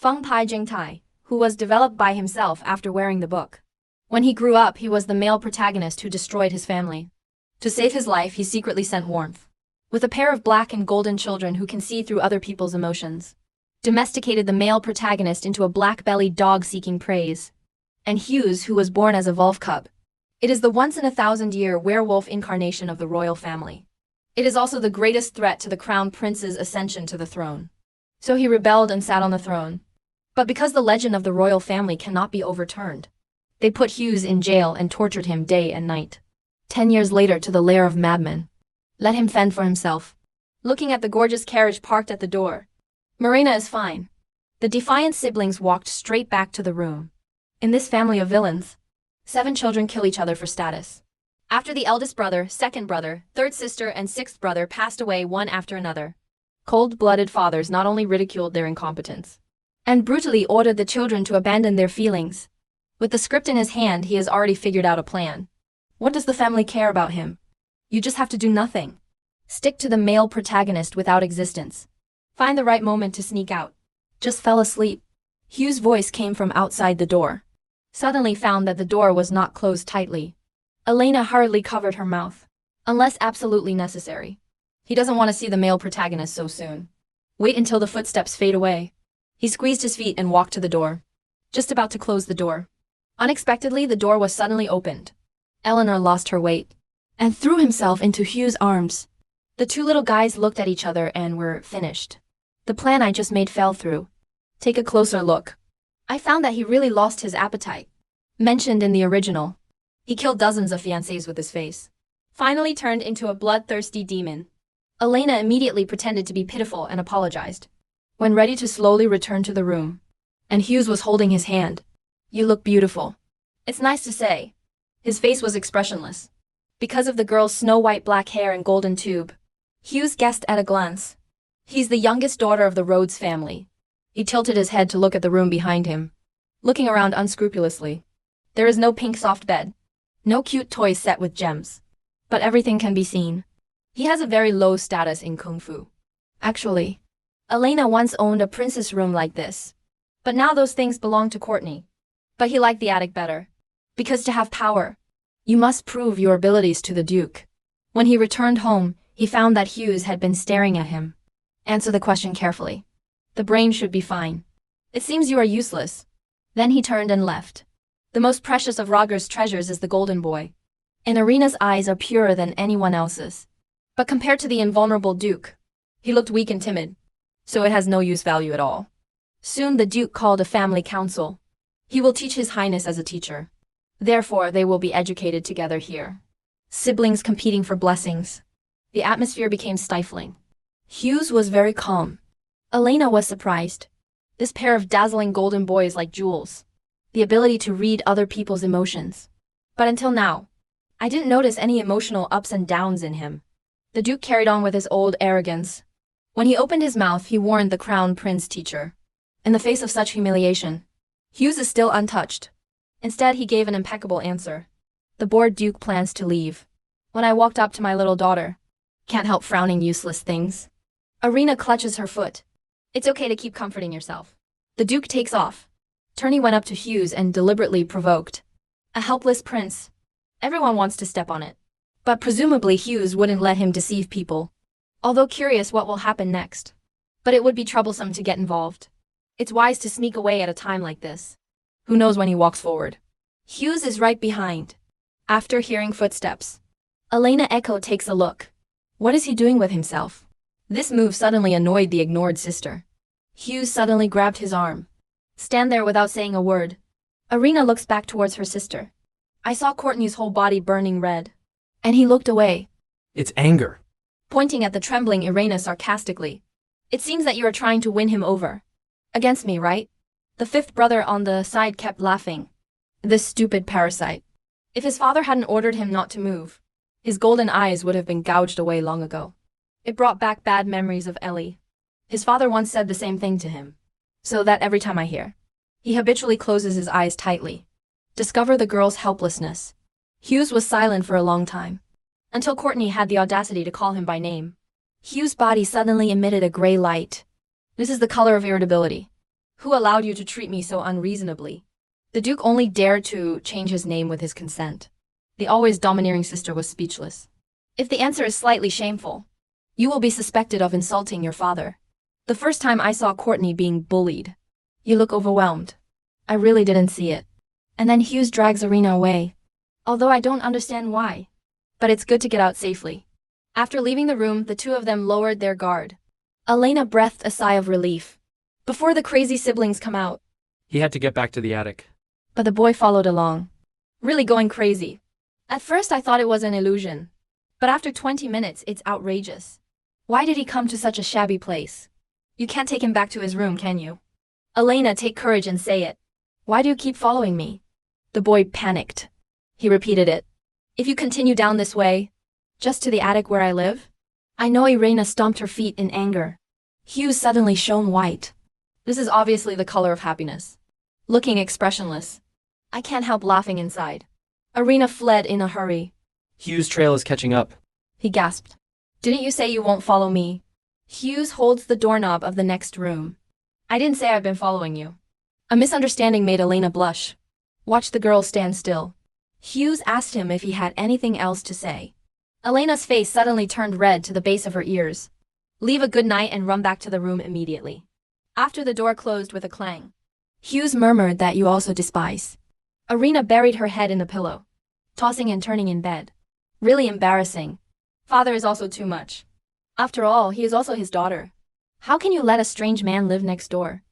Feng Pai Jingtai, who was developed by himself after wearing the book. When he grew up, he was the male protagonist who destroyed his family. To save his life, he secretly sent warmth. With a pair of black and golden children who can see through other people's emotions. Domesticated the male protagonist into a black-bellied dog seeking praise. And Hughes, who was born as a wolf cub. It is the once-in-a-thousand-year werewolf incarnation of the royal family. It is also the greatest threat to the crown prince's ascension to the throne. So he rebelled and sat on the throne. But because the legend of the royal family cannot be overturned, they put Hughes in jail and tortured him day and night. 10 years later, to the lair of madmen. Let him fend for himself. Looking at the gorgeous carriage parked at the door. Marina is fine. The defiant siblings walked straight back to the room. In this family of villains, 7 children kill each other for status. After the eldest brother, second brother, third sister, and sixth brother passed away one after another, cold-blooded fathers not only ridiculed their incompetence, and brutally ordered the children to abandon their feelings. With the script in his hand, he has already figured out a plan. What does the family care about him? You just have to do nothing. Stick to the male protagonist without existence. Find the right moment to sneak out. Just fell asleep. Hugh's voice came from outside the door. Suddenly found that the door was not closed tightly. Elena hurriedly covered her mouth. Unless absolutely necessary. He doesn't want to see the male protagonist so soon. Wait until the footsteps fade away. He squeezed his feet and walked to the door. Just about to close the door. Unexpectedly, the door was suddenly opened. Eleanor lost her weight and threw himself into Hugh's arms. The 2 little guys looked at each other and were finished. The plan I just made fell through. Take a closer look. I found that he really lost his appetite. Mentioned in the original. He killed dozens of fiancés with his face. Finally turned into a bloodthirsty demon. Elena immediately pretended to be pitiful and apologized. When ready to slowly return to the room. And Hughes was holding his hand. You look beautiful. It's nice to say. His face was expressionless. Because of the girl's snow-white black hair and golden tube. Hughes guessed at a glance. He's the youngest daughter of the Rhodes family. He tilted his head to look at the room behind him. Looking around unscrupulously. There is no pink soft bed. No cute toys set with gems. But everything can be seen. He has a very low status in Kung Fu. Actually, Elena once owned a princess room like this. But now those things belong to Courtney. But he liked the attic better. Because to have power, you must prove your abilities to the Duke. When he returned home, he found that Hughes had been staring at him. Answer the question carefully. The brain should be fine. It seems you are useless. Then he turned and left. The most precious of Roger's treasures is the golden boy. And Irina's eyes are purer than anyone else's. But compared to the invulnerable Duke, he looked weak and timid. So it has no use value at all. Soon the Duke called a family council. He will teach His Highness as a teacher. Therefore, they will be educated together here. Siblings competing for blessings. The atmosphere became stifling. Hughes was very calm. Elena was surprised. This pair of dazzling golden boys like jewels. The ability to read other people's emotions. But until now, I didn't notice any emotional ups and downs in him. The Duke carried on with his old arrogance. When he opened his mouth, he warned the crown prince teacher. In the face of such humiliation, Hughes is still untouched. Instead, he gave an impeccable answer. The bored Duke plans to leave. When I walked up to my little daughter, can't help frowning useless things. Irina clutches her foot. It's okay to keep comforting yourself. The Duke takes off. Turney went up to Hughes and deliberately provoked. A helpless prince. Everyone wants to step on it. But presumably Hughes wouldn't let him deceive people. Although curious what will happen next. But it would be troublesome to get involved. It's wise to sneak away at a time like this. Who knows when he walks forward. Hughes is right behind. After hearing footsteps, Elena Echo takes a look. What is he doing with himself? This move suddenly annoyed the ignored sister. Hughes suddenly grabbed his arm. Stand there without saying a word. Irina looks back towards her sister. I saw Courtney's whole body burning red. And he looked away. It's anger. Pointing at the trembling Irina sarcastically. It seems that you are trying to win him over. Against me, right? The fifth brother on the side kept laughing. This stupid parasite. If his father hadn't ordered him not to move, his golden eyes would have been gouged away long ago. It brought back bad memories of Ellie. His father once said the same thing to him. So that every time I hear, he habitually closes his eyes tightly. Discover the girl's helplessness. Hughes was silent for a long time. Until Courtney had the audacity to call him by name. Hughes' body suddenly emitted a gray light. This is the color of irritability. Who allowed you to treat me so unreasonably? The Duke only dared to change his name with his consent. The always domineering sister was speechless. If the answer is slightly shameful, you will be suspected of insulting your father. The first time I saw Courtney being bullied. You look overwhelmed. I really didn't see it. And then Hughes drags Irina away. Although I don't understand why. But it's good to get out safely. After leaving the room, the two of them lowered their guard. Elena breathed a sigh of relief. Before the crazy siblings come out. He had to get back to the attic. But the boy followed along. Really going crazy. At first I thought it was an illusion. But after 20 minutes it's outrageous. Why did he come to such a shabby place? You can't take him back to his room, can you? Elena, take courage and say it. Why do you keep following me? The boy panicked. He repeated it. If you continue down this way, just to the attic where I live? I know. Irina stomped her feet in anger. Hughes suddenly shone white. This is obviously the color of happiness. Looking expressionless. I can't help laughing inside. Irina fled in a hurry. Hughes' trail is catching up. He gasped. Didn't you say you won't follow me? Hughes holds the doorknob of the next room. I didn't say I've been following you. A misunderstanding made Elena blush. Watch the girl stand still. Hughes asked him if he had anything else to say. Elena's face suddenly turned red to the base of her ears. Leave a good night and run back to the room immediately. After the door closed with a clang, Hughes murmured that you also despise. Irina buried her head in the pillow, tossing and turning in bed. Really embarrassing. Father is also too much. After all, he is also his daughter. How can you let a strange man live next door?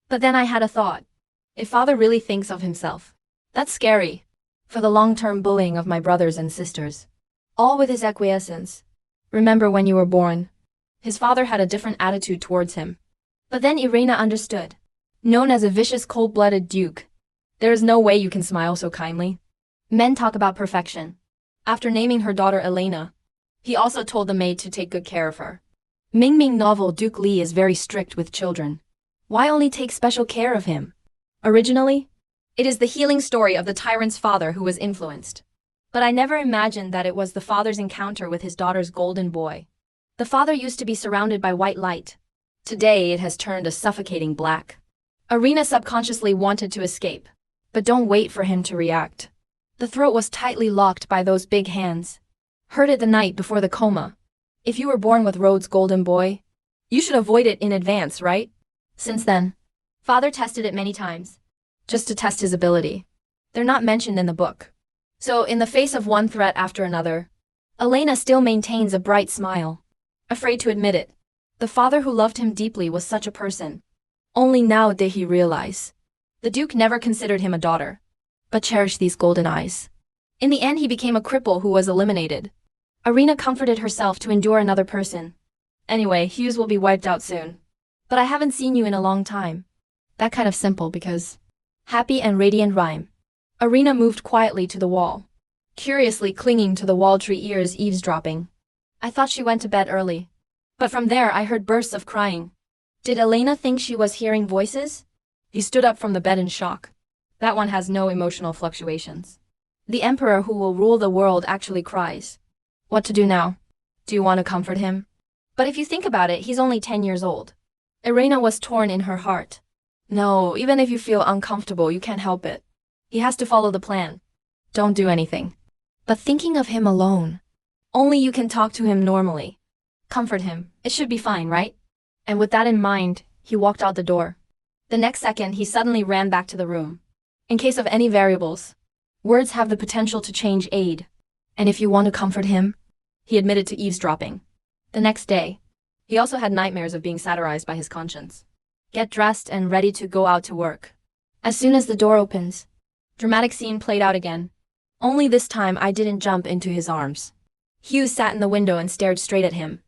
But then I had a thought. If father really thinks of himself, that's scary. For the long-term bullying of my brothers and sisters. All with his acquiescence. Remember when you were born? His father had a different attitude towards him. But then Irina understood. Known as a vicious cold-blooded duke. There is no way you can smile so kindly. Men talk about perfection. After naming her daughter Elena, he also told the maid to take good care of her. Ming Ming novel Duke Li is very strict with children. Why only take special care of him? Originally, it is the healing story of the tyrant's father who was influenced. But I never imagined that it was the father's encounter with his daughter's golden boy. The father used to be surrounded by white light. Today it has turned a suffocating black. Irina subconsciously wanted to escape. But don't wait for him to react. The throat was tightly locked by those big hands. Heard it the night before the coma. If you were born with Rhodes' golden boy, you should avoid it in advance, right? Since then, father tested it many times. Just to test his ability. They're not mentioned in the book. So in the face of one threat after another, Elena still maintains a bright smile. Afraid to admit it. The father who loved him deeply was such a person. Only now did he realize. The Duke never considered him a daughter, but cherished these golden eyes. In the end he became a cripple who was eliminated. Irina comforted herself to endure another person. Anyway, Hughes will be wiped out soon. But I haven't seen you in a long time. That kind of simple because... Happy and radiant rhyme. Irina moved quietly to the wall, curiously clinging to the wall tree, ears eavesdropping. I thought she went to bed early. But from there I heard bursts of crying. Did Elena think she was hearing voices? He stood up from the bed in shock. That one has no emotional fluctuations. The emperor who will rule the world actually cries. What to do now? Do you want to comfort him? But if you think about it, he's only 10 years old. Irina was torn in her heart. No, even if you feel uncomfortable, you can't help it. He has to follow the plan. Don't do anything. But thinking of him alone. Only you can talk to him normally. Comfort him. It should be fine, right? And with that in mind, he walked out the door. The next second, he suddenly ran back to the room. In case of any variables, words have the potential to change aid. And if you want to comfort him, he admitted to eavesdropping. The next day, he also had nightmares of being satirized by his conscience. Get dressed and ready to go out to work. As soon as the door opens, dramatic scene played out again. Only this time I didn't jump into his arms. Hughes sat in the window and stared straight at him.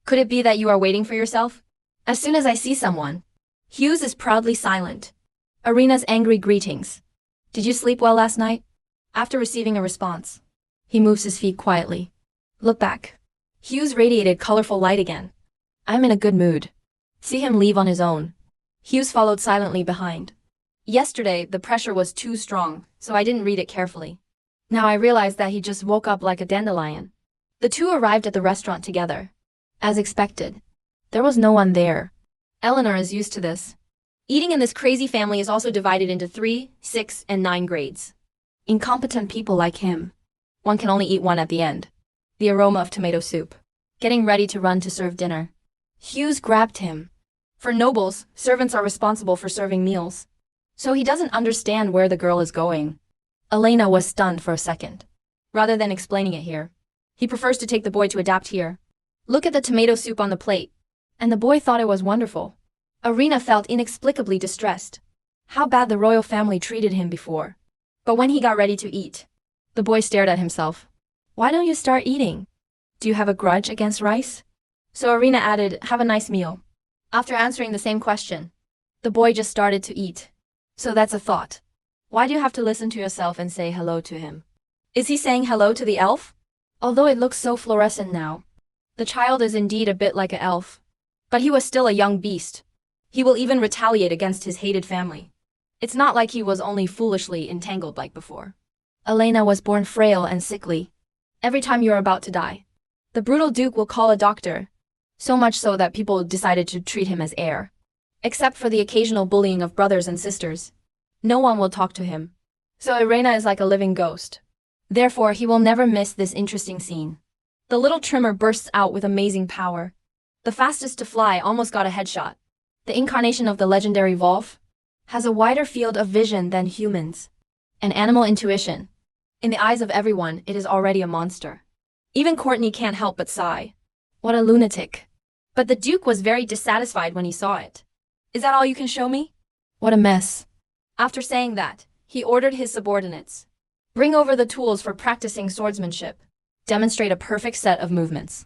Could it be that you are waiting for yourself? As soon as I see someone. Hughes is proudly silent. Irina's angry greetings. Did you sleep well last night? After receiving a response, he moves his feet quietly. Look back. Hughes radiated colorful light again. I'm in a good mood. See him leave on his own. Hughes followed silently behind. Yesterday, the pressure was too strong, so I didn't read it carefully. Now I realized that he just woke up like a dandelion. The two arrived at the restaurant together. As expected, there was no one there. Eleanor is used to this. Eating in this crazy family is also divided into 3, 6, and 9 grades. Incompetent people like him. One can only eat one at the end. The aroma of tomato soup. Getting ready to run to serve dinner. Hughes grabbed him. For nobles, servants are responsible for serving meals. So he doesn't understand where the girl is going. Elena was stunned for a second. Rather than explaining it here, he prefers to take the boy to adapt here. Look at the tomato soup on the plate. And the boy thought it was wonderful. Irina felt inexplicably distressed. How bad the royal family treated him before. But when he got ready to eat, the boy stared at himself. Why don't you start eating? Do you have a grudge against rice? So Irina added, have a nice meal. After answering the same question, the boy just started to eat. So that's a thought. Why do you have to listen to yourself and say hello to him? Is he saying hello to the elf? Although it looks so fluorescent now, the child is indeed a bit like an elf. But he was still a young beast. He will even retaliate against his hated family. It's not like he was only foolishly entangled like before. Elena was born frail and sickly. Every time you're about to die, the brutal duke will call a doctor. So much so that people decided to treat him as heir. Except for the occasional bullying of brothers and sisters. No one will talk to him. So Irina is like a living ghost. Therefore, he will never miss this interesting scene. The little trimmer bursts out with amazing power. The fastest to fly almost got a headshot. The incarnation of the legendary Wolf has a wider field of vision than humans. An animal intuition. In the eyes of everyone, it is already a monster. Even Courtney can't help but sigh. What a lunatic. But the Duke was very dissatisfied when he saw it. Is that all you can show me? What a mess. After saying that, he ordered his subordinates. Bring over the tools for practicing swordsmanship. Demonstrate a perfect set of movements.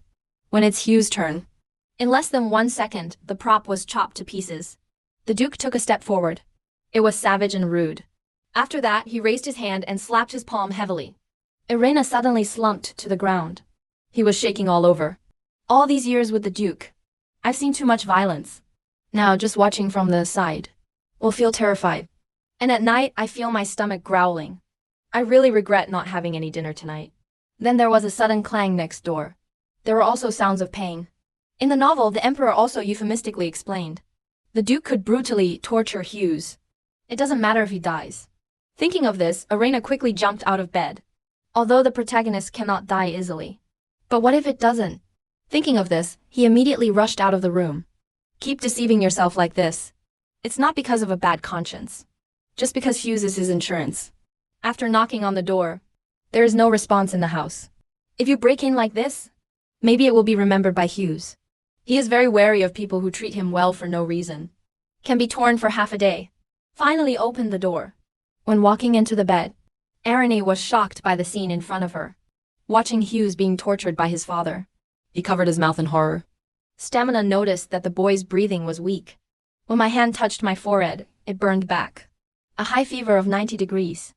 When it's Hugh's turn. In less than 1 second, the prop was chopped to pieces. The Duke took a step forward. It was savage and rude. After that, he raised his hand and slapped his palm heavily. Irena suddenly slumped to the ground. He was shaking all over. All these years with the Duke, I've seen too much violence. Now, just watching from the side, will feel terrified. And at night, I feel my stomach growling. I really regret not having any dinner tonight. Then there was a sudden clang next door. There were also sounds of pain. In the novel, the Emperor also euphemistically explained. The Duke could brutally torture Hughes. It doesn't matter if he dies. Thinking of this, Irena quickly jumped out of bed. Although the protagonist cannot die easily. But what if it doesn't? Thinking of this, he immediately rushed out of the room. Keep deceiving yourself like this. It's not because of a bad conscience. Just because Hughes is his insurance. After knocking on the door, there is no response in the house. If you break in like this, maybe it will be remembered by Hughes. He is very wary of people who treat him well for no reason. Can be torn for half a day. Finally opened the door. When walking into the bed, Arane was shocked by the scene in front of her. Watching Hughes being tortured by his father. He covered his mouth in horror. Stamina noticed that the boy's breathing was weak. When my hand touched my forehead, it burned back. A high fever of 90 degrees.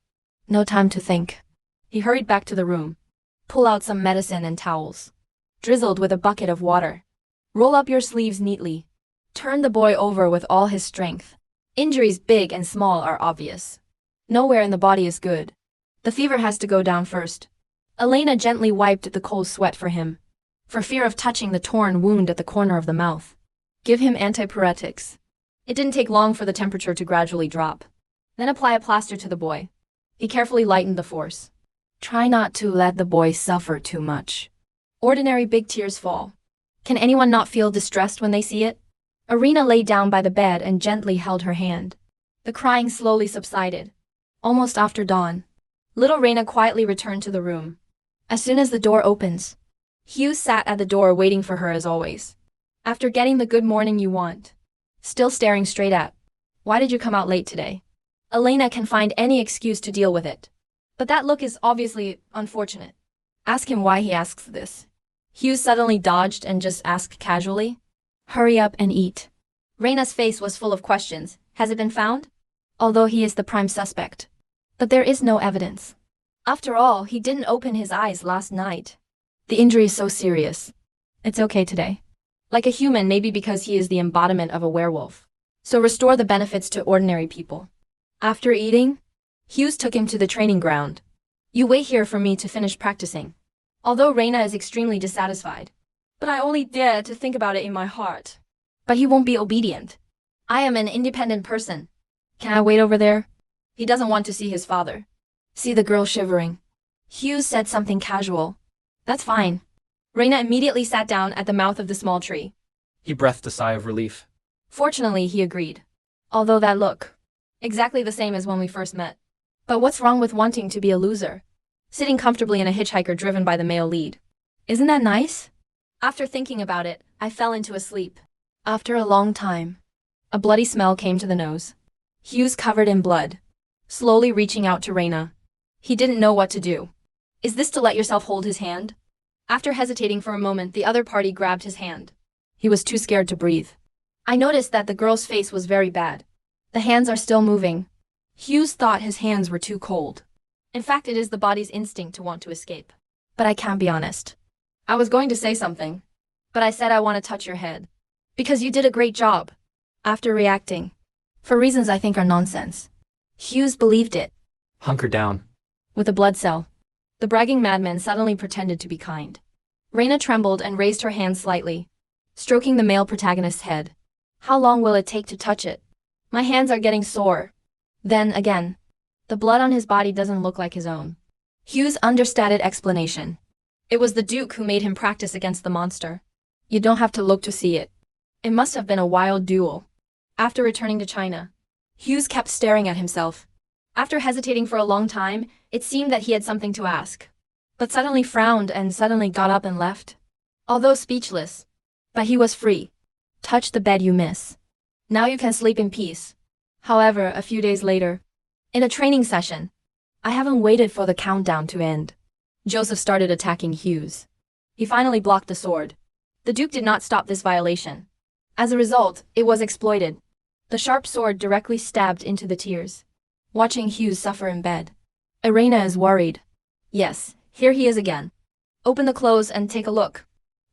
No time to think. He hurried back to the room. Pull out some medicine and towels. Drizzled with a bucket of water. Roll up your sleeves neatly. Turn the boy over with all his strength. Injuries big and small are obvious. Nowhere in the body is good. The fever has to go down first. Elena gently wiped the cold sweat for him. For fear of touching the torn wound at the corner of the mouth. Give him antipyretics. It didn't take long for the temperature to gradually drop. Then apply a plaster to the boy. He carefully lightened the force. Try not to let the boy suffer too much. Ordinary big tears fall. Can anyone not feel distressed when they see it? Irina lay down by the bed and gently held her hand. The crying slowly subsided. Almost after dawn, little Reina quietly returned to the room. As soon as the door opens, Hughes sat at the door waiting for her as always. After getting the good morning you want. Still staring straight at. Why did you come out late today? Elena can find any excuse to deal with it. But that look is obviously unfortunate. Ask him why he asks this. Hughes suddenly dodged and just asked casually. Hurry up and eat. Reina's face was full of questions. Has it been found? Although he is the prime suspect. But there is no evidence. After all, he didn't open his eyes last night. The injury is so serious. It's okay today. Like a human, maybe because he is the embodiment of a werewolf. So restore the benefits to ordinary people. After eating, Hughes took him to the training ground. You wait here for me to finish practicing. Although Reina is extremely dissatisfied. But I only dare to think about it in my heart. But he won't be obedient. I am an independent person. Can I wait over there? He doesn't want to see his father. See the girl shivering. Hughes said something casual. That's fine. Reina immediately sat down at the mouth of the small tree. He breathed a sigh of relief. Fortunately, he agreed. Although that look. Exactly the same as when we first met. But what's wrong with wanting to be a loser? Sitting comfortably in a hitchhiker driven by the male lead. Isn't that nice? After thinking about it, I fell into a sleep. After a long time, a bloody smell came to the nose. Hughes covered in blood. Slowly reaching out to Reina. He didn't know what to do. Is this to let yourself hold his hand? After hesitating for a moment, the other party grabbed his hand. He was too scared to breathe. I noticed that the girl's face was very bad. The hands are still moving. Hughes thought his hands were too cold. In fact, it is the body's instinct to want to escape. But I can't be honest. I was going to say something. But I said I want to touch your head. Because you did a great job. After reacting. For reasons I think are nonsense. Hughes believed it. Hunker down. With a blood cell. The bragging madman suddenly pretended to be kind. Reina trembled and raised her hand slightly, stroking the male protagonist's head. How long will it take to touch it? My hands are getting sore. Then, again. The blood on his body doesn't look like his own. Hughes' understated explanation. It was the Duke who made him practice against the monster. You don't have to look to see it. It must have been a wild duel. After returning to China, Hughes kept staring at himself. After hesitating for a long time, it seemed that he had something to ask. But suddenly frowned and suddenly got up and left. Although speechless. But he was free. Touch the bed you miss. Now you can sleep in peace. However, a few days later, in a training session, I haven't waited for the countdown to end. Joseph started attacking Hughes. He finally blocked the sword. The Duke did not stop this violation. As a result, it was exploited. The sharp sword directly stabbed into the tears. Watching Hughes suffer in bed. Irena is worried. Yes, here he is again. Open the clothes and take a look.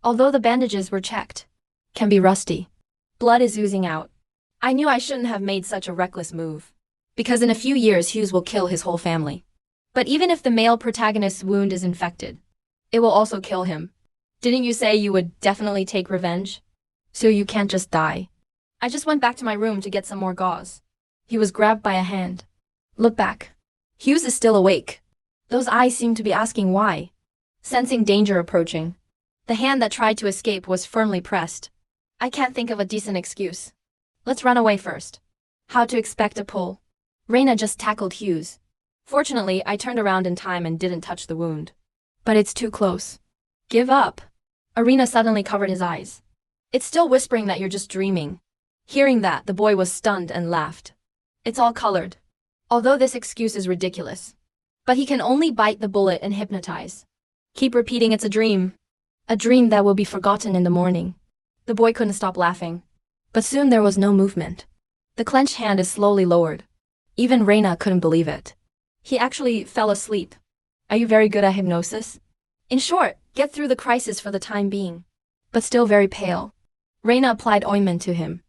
Although the bandages were checked. Can be rusty. Blood is oozing out. I knew I shouldn't have made such a reckless move. Because in a few years Hughes will kill his whole family. But even if the male protagonist's wound is infected, it will also kill him. Didn't you say you would definitely take revenge? So you can't just die. I just went back to my room to get some more gauze. He was grabbed by a hand. Look back. Hughes is still awake. Those eyes seem to be asking why. Sensing danger approaching, the hand that tried to escape was firmly pressed. I can't think of a decent excuse. Let's run away first. How to expect a pull? Reina just tackled Hughes. Fortunately, I turned around in time and didn't touch the wound. But it's too close. Give up. Arena suddenly covered his eyes. It's still whispering that you're just dreaming. Hearing that, the boy was stunned and laughed. It's all colored. Although this excuse is ridiculous. But he can only bite the bullet and hypnotize. Keep repeating it's a dream. A dream that will be forgotten in the morning. The boy couldn't stop laughing. But soon there was no movement. The clenched hand is slowly lowered. Even Reina couldn't believe it. He actually fell asleep. Are you very good at hypnosis? In short, get through the crisis for the time being. But still very pale. Reina applied ointment to him.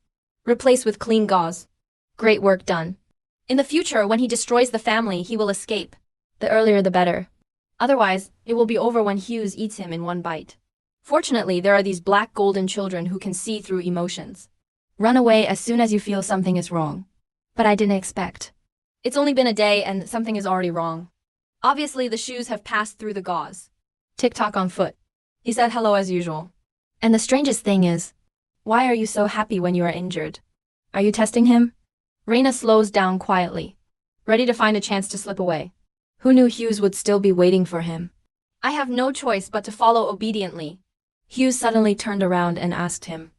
Replace with clean gauze. Great work done. In the future, when he destroys the family, he will escape. The earlier the better. Otherwise, it will be over when Hughes eats him in one bite. Fortunately, there are these black golden children who can see through emotions. Run away as soon as you feel something is wrong. But I didn't expect. It's only been a day and something is already wrong. Obviously, the shoes have passed through the gauze. Tick-tock on foot. He said hello as usual. And the strangest thing is, why are you so happy when you are injured? Are you testing him? Reina slows down quietly, ready to find a chance to slip away. Who knew Hughes would still be waiting for him? I have no choice but to follow obediently. Hughes suddenly turned around and asked him,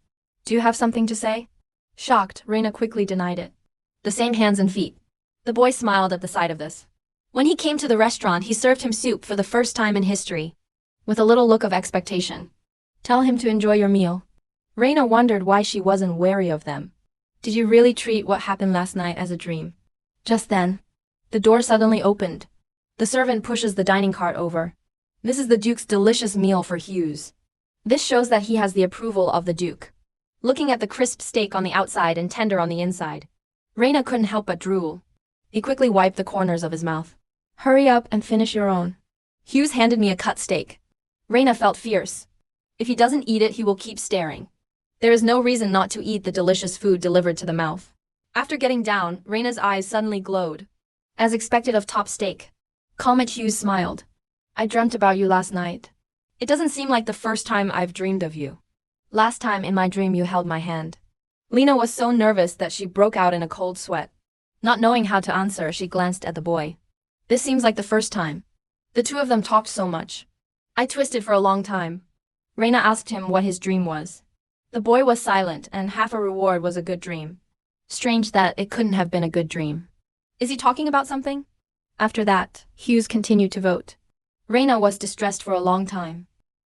do you have something to say? Shocked, Reina quickly denied it. The same hands and feet. The boy smiled at the sight of this. When he came to the restaurant, he served him soup for the first time in history. With a little look of expectation. Tell him to enjoy your meal. Reina wondered why she wasn't wary of them. Did you really treat what happened last night as a dream? Just then, the door suddenly opened. The servant pushes the dining cart over. This is the Duke's delicious meal for Hughes. This shows that he has the approval of the Duke. Looking at the crisp steak on the outside and tender on the inside, Reina couldn't help but drool. He quickly wiped the corners of his mouth. Hurry up and finish your own. Hughes handed me a cut steak. Reina felt fierce. If he doesn't eat it, he will keep staring. There is no reason not to eat the delicious food delivered to the mouth. After getting down, Reina's eyes suddenly glowed. As expected of top steak. Comet Hughes smiled. I dreamt about you last night. It doesn't seem like the first time I've dreamed of you. Last time in my dream you held my hand. Lena was so nervous that she broke out in a cold sweat. Not knowing how to answer, she glanced at the boy. This seems like the first time. The two of them talked so much. I twisted for a long time. Reina asked him what his dream was. The boy was silent, and half a reward was a good dream. Strange that it couldn't have been a good dream. Is he talking about something? After that, Hughes continued to vote. Reina was distressed for a long time.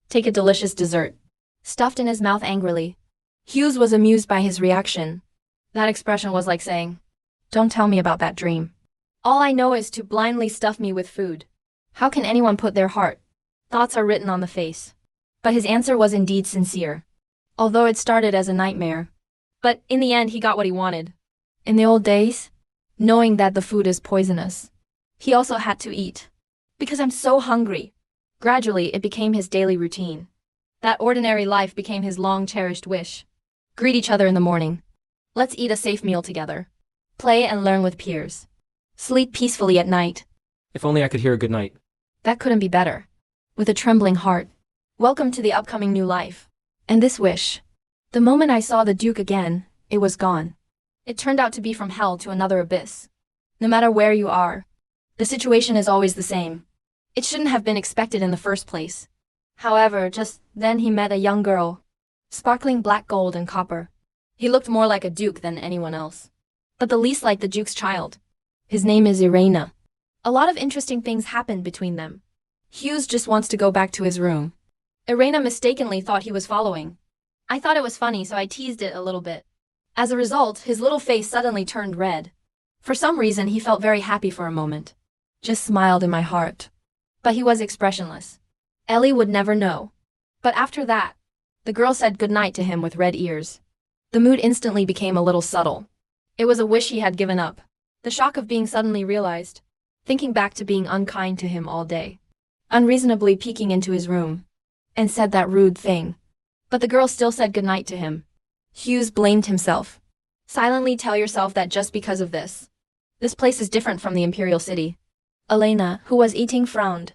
Take a delicious dessert. Stuffed in his mouth angrily. Hughes was amused by his reaction. That expression was like saying, don't tell me about that dream. All I know is to blindly stuff me with food. How can anyone put their heart? Thoughts are written on the face. But his answer was indeed sincere. Although it started as a nightmare. But in the end he got what he wanted. In the old days, knowing that the food is poisonous, he also had to eat. Because I'm so hungry. Gradually it became his daily routine. That ordinary life became his long-cherished wish. Greet each other in the morning. Let's eat a safe meal together. Play and learn with peers. Sleep peacefully at night. If only I could hear a good night. That couldn't be better. With a trembling heart. Welcome to the upcoming new life. And this wish. The moment I saw the Duke again, it was gone. It turned out to be from hell to another abyss. No matter where you are, the situation is always the same. It shouldn't have been expected in the first place. However, just then he met a young girl. Sparkling black gold and copper. He looked more like a duke than anyone else. But the least like the Duke's child. His name is Irena. A lot of interesting things happened between them. Hughes just wants to go back to his room. Irena mistakenly thought he was following. I thought it was funny, so I teased it a little bit. As a result, his little face suddenly turned red. For some reason, he felt very happy for a moment. Just smiled in my heart. But he was expressionless. Ellie would never know. But after that, the girl said goodnight to him with red ears. The mood instantly became a little subtle. It was a wish he had given up. The shock of being suddenly realized. Thinking back to being unkind to him all day. Unreasonably peeking into his room. And said that rude thing. But the girl still said goodnight to him. Hughes blamed himself. Silently tell yourself that just because of this. This place is different from the Imperial City. Elena, who was eating, frowned.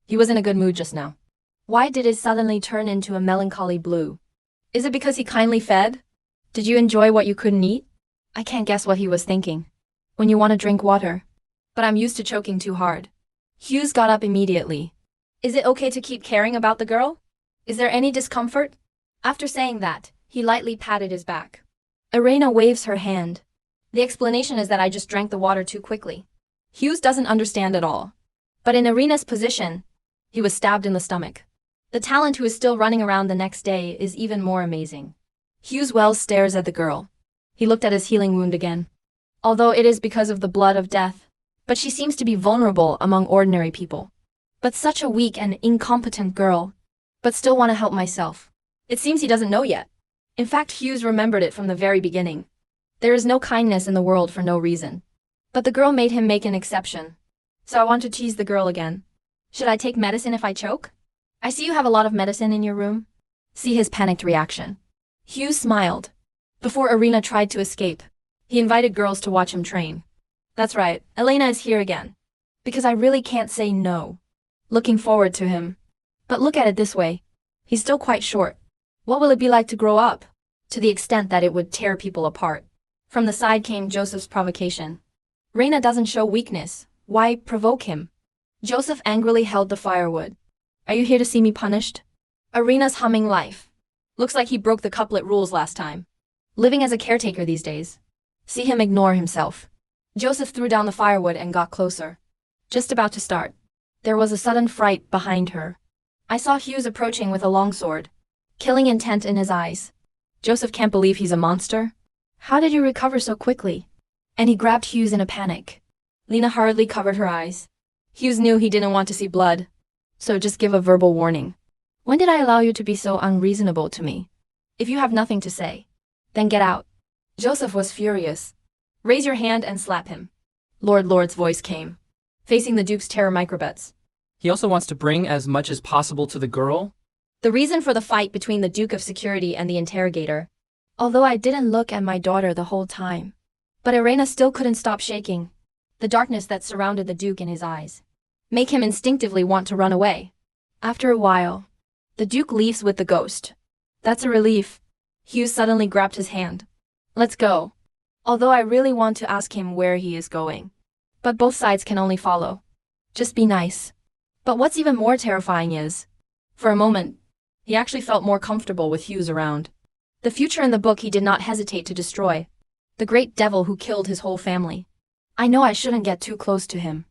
He was in a good mood just now. Why did it suddenly turn into a melancholy blue? Is it because he kindly fed? Did you enjoy what you couldn't eat? I can't guess what he was thinking. When you want to drink water. But I'm used to choking too hard. Hughes got up immediately. Is it okay to keep caring about the girl? Is there any discomfort? After saying that, he lightly patted his back. Irena waves her hand. The explanation is that I just drank the water too quickly. Hughes doesn't understand at all. But in Irena's position, he was stabbed in the stomach. The talent who is still running around the next day is even more amazing. Hughes Wells stares at the girl. He looked at his healing wound again. Although it is because of the blood of death, but she seems to be vulnerable among ordinary people. But such a weak and incompetent girl. But still want to help myself. It seems he doesn't know yet. In fact, Hughes remembered it from the very beginning. There is no kindness in the world for no reason. But the girl made him make an exception. So I want to tease the girl again. Should I take medicine if I choke? I see you have a lot of medicine in your room. See his panicked reaction. Hughes smiled. Before Irena tried to escape, he invited girls to watch him train. That's right, Elena is here again. Because I really can't say no. Looking forward to him. But look at it this way. He's still quite short. What will it be like to grow up? To the extent that it would tear people apart. From the side came Joseph's provocation. Reina doesn't show weakness. Why provoke him? Joseph angrily held the firewood. Are you here to see me punished? Arena's humming life. Looks like he broke the couplet rules last time. Living as a caretaker these days. See him ignore himself. Joseph threw down the firewood and got closer. Just about to start. There was a sudden fright behind her. I saw Hughes approaching with a longsword. Killing intent in his eyes. Joseph can't believe he's a monster. How did you recover so quickly? And he grabbed Hughes in a panic. Lena hurriedly covered her eyes. Hughes knew he didn't want to see blood. So just give a verbal warning. When did I allow you to be so unreasonable to me? If you have nothing to say, then get out. Joseph was furious. Raise your hand and slap him. Lord's voice came. Facing the Duke's terror microbets. He also wants to bring as much as possible to the girl? The reason for the fight between the Duke of Security and the interrogator although I didn't look at my daughter the whole time. But Irena still couldn't stop shaking. The darkness that surrounded the Duke in his eyes make him instinctively want to run away. After a while, the Duke leaves with the ghost. That's a relief. Hughes suddenly grabbed his hand. Let's go. Although I really want to ask him where he is going. But both sides can only follow. Just be nice. But what's even more terrifying is, for a moment, he actually felt more comfortable with Hughes around. The future in the book he did not hesitate to destroy. The great devil who killed his whole family. I know I shouldn't get too close to him.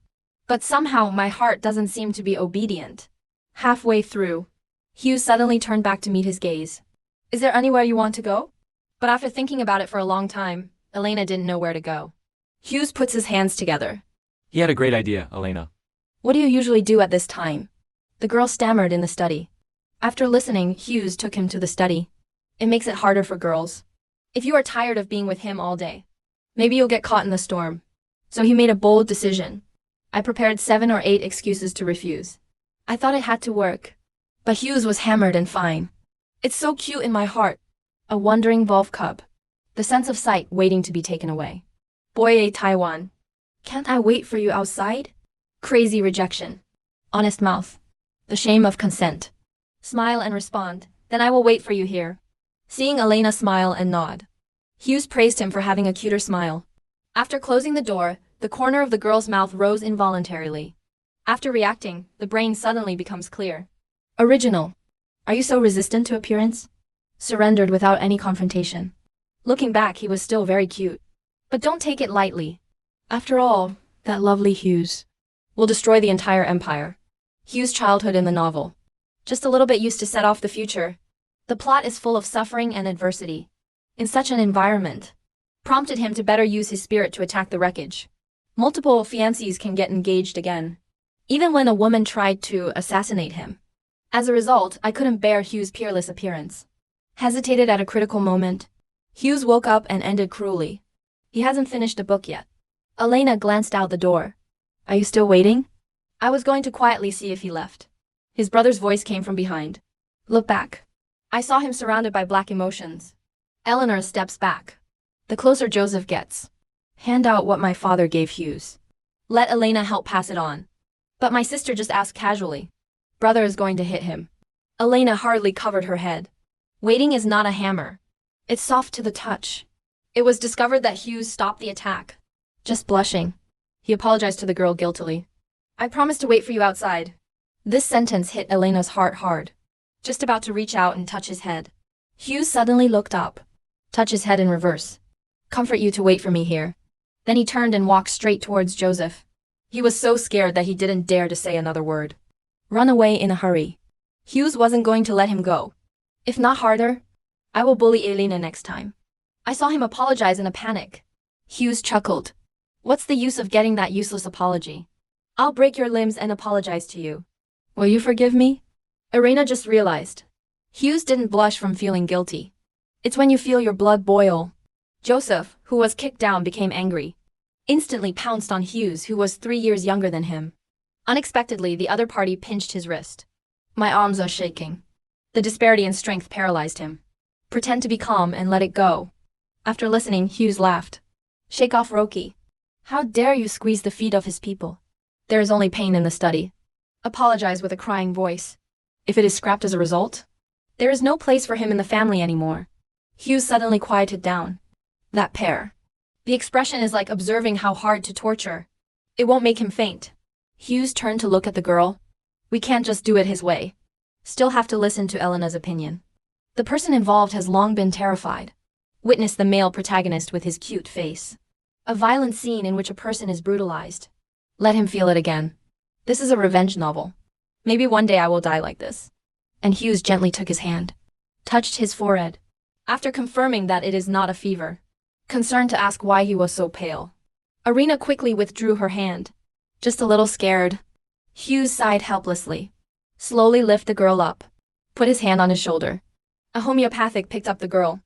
But somehow my heart doesn't seem to be obedient. Halfway through, Hughes suddenly turned back to meet his gaze. Is there anywhere you want to go? But after thinking about it for a long time, Elena didn't know where to go. Hughes puts his hands together. He had a great idea, Elena. What do you usually do at this time? The girl stammered in the study. After listening, Hughes took him to the study. It makes it harder for girls. If you are tired of being with him all day, maybe you'll get caught in the storm. So he made a bold decision. I prepared 7 or 8 excuses to refuse. I thought it had to work. But Hughes was hammered and fine. It's so cute in my heart. A wandering wolf cub. The sense of sight waiting to be taken away. Boy, Taiwan. Can't I wait for you outside? Crazy rejection. Honest mouth. The shame of consent. Smile and respond, then I will wait for you here. Seeing Elena smile and nod, Hughes praised him for having a cuter smile. After closing the door, the corner of the girl's mouth rose involuntarily. After reacting, the brain suddenly becomes clear. Original. Are you so resistant to appearance? Surrendered without any confrontation. Looking back, he was still very cute. But don't take it lightly. After all, that lovely Hughes will destroy the entire empire. Hughes' childhood in the novel. Just a little bit used to set off the future. The plot is full of suffering and adversity. In such an environment, prompted him to better use his spirit to attack the wreckage. Multiple fiancés can get engaged again, even when a woman tried to assassinate him. As a result, I couldn't bear Hughes' peerless appearance. Hesitated at a critical moment. Hughes woke up and ended cruelly. He hasn't finished the book yet. Elena glanced out the door. Are you still waiting? I was going to quietly see if he left. His brother's voice came from behind. Look back. I saw him surrounded by black emotions. Eleanor steps back. The closer Joseph gets. Hand out what my father gave Hughes. Let Elena help pass it on. But my sister just asked casually. Brother is going to hit him. Elena hardly covered her head. Waiting is not a hammer. It's soft to the touch. It was discovered that Hughes stopped the attack. Just blushing. He apologized to the girl guiltily. I promised to wait for you outside. This sentence hit Elena's heart hard. Just about to reach out and touch his head. Hughes suddenly looked up. Touch his head in reverse. Comfort you to wait for me here. Then he turned and walked straight towards Joseph. He was so scared that he didn't dare to say another word. Run away in a hurry. Hughes wasn't going to let him go. If not harder, I will bully Elena next time. I saw him apologize in a panic. Hughes chuckled. What's the use of getting that useless apology? I'll break your limbs and apologize to you. Will you forgive me? Irena just realized. Hughes didn't blush from feeling guilty. It's when you feel your blood boil. Joseph, who was kicked down, became angry. Instantly pounced on Hughes, who was 3 years younger than him. Unexpectedly, the other party pinched his wrist. My arms are shaking. The disparity in strength paralyzed him. Pretend to be calm and let it go. After listening, Hughes laughed. Shake off Roki. How dare you squeeze the feet of his people? There is only pain in the study. Apologize with a crying voice. If it is scrapped as a result, there is no place for him in the family anymore. Hughes suddenly quieted down. That pair. The expression is like observing how hard to torture. It won't make him faint. Hughes turned to look at the girl. We can't just do it his way. Still have to listen to Elena's opinion. The person involved has long been terrified. Witness the male protagonist with his cute face. A violent scene in which a person is brutalized. Let him feel it again. This is a revenge novel. Maybe one day I will die like this. And Hughes gently took his hand. Touched his forehead. After confirming that it is not a fever. Concerned to ask why he was so pale. Irena quickly withdrew her hand. Just a little scared. Hughes sighed helplessly. Slowly lift the girl up. Put his hand on his shoulder. A homeopathic picked up the girl.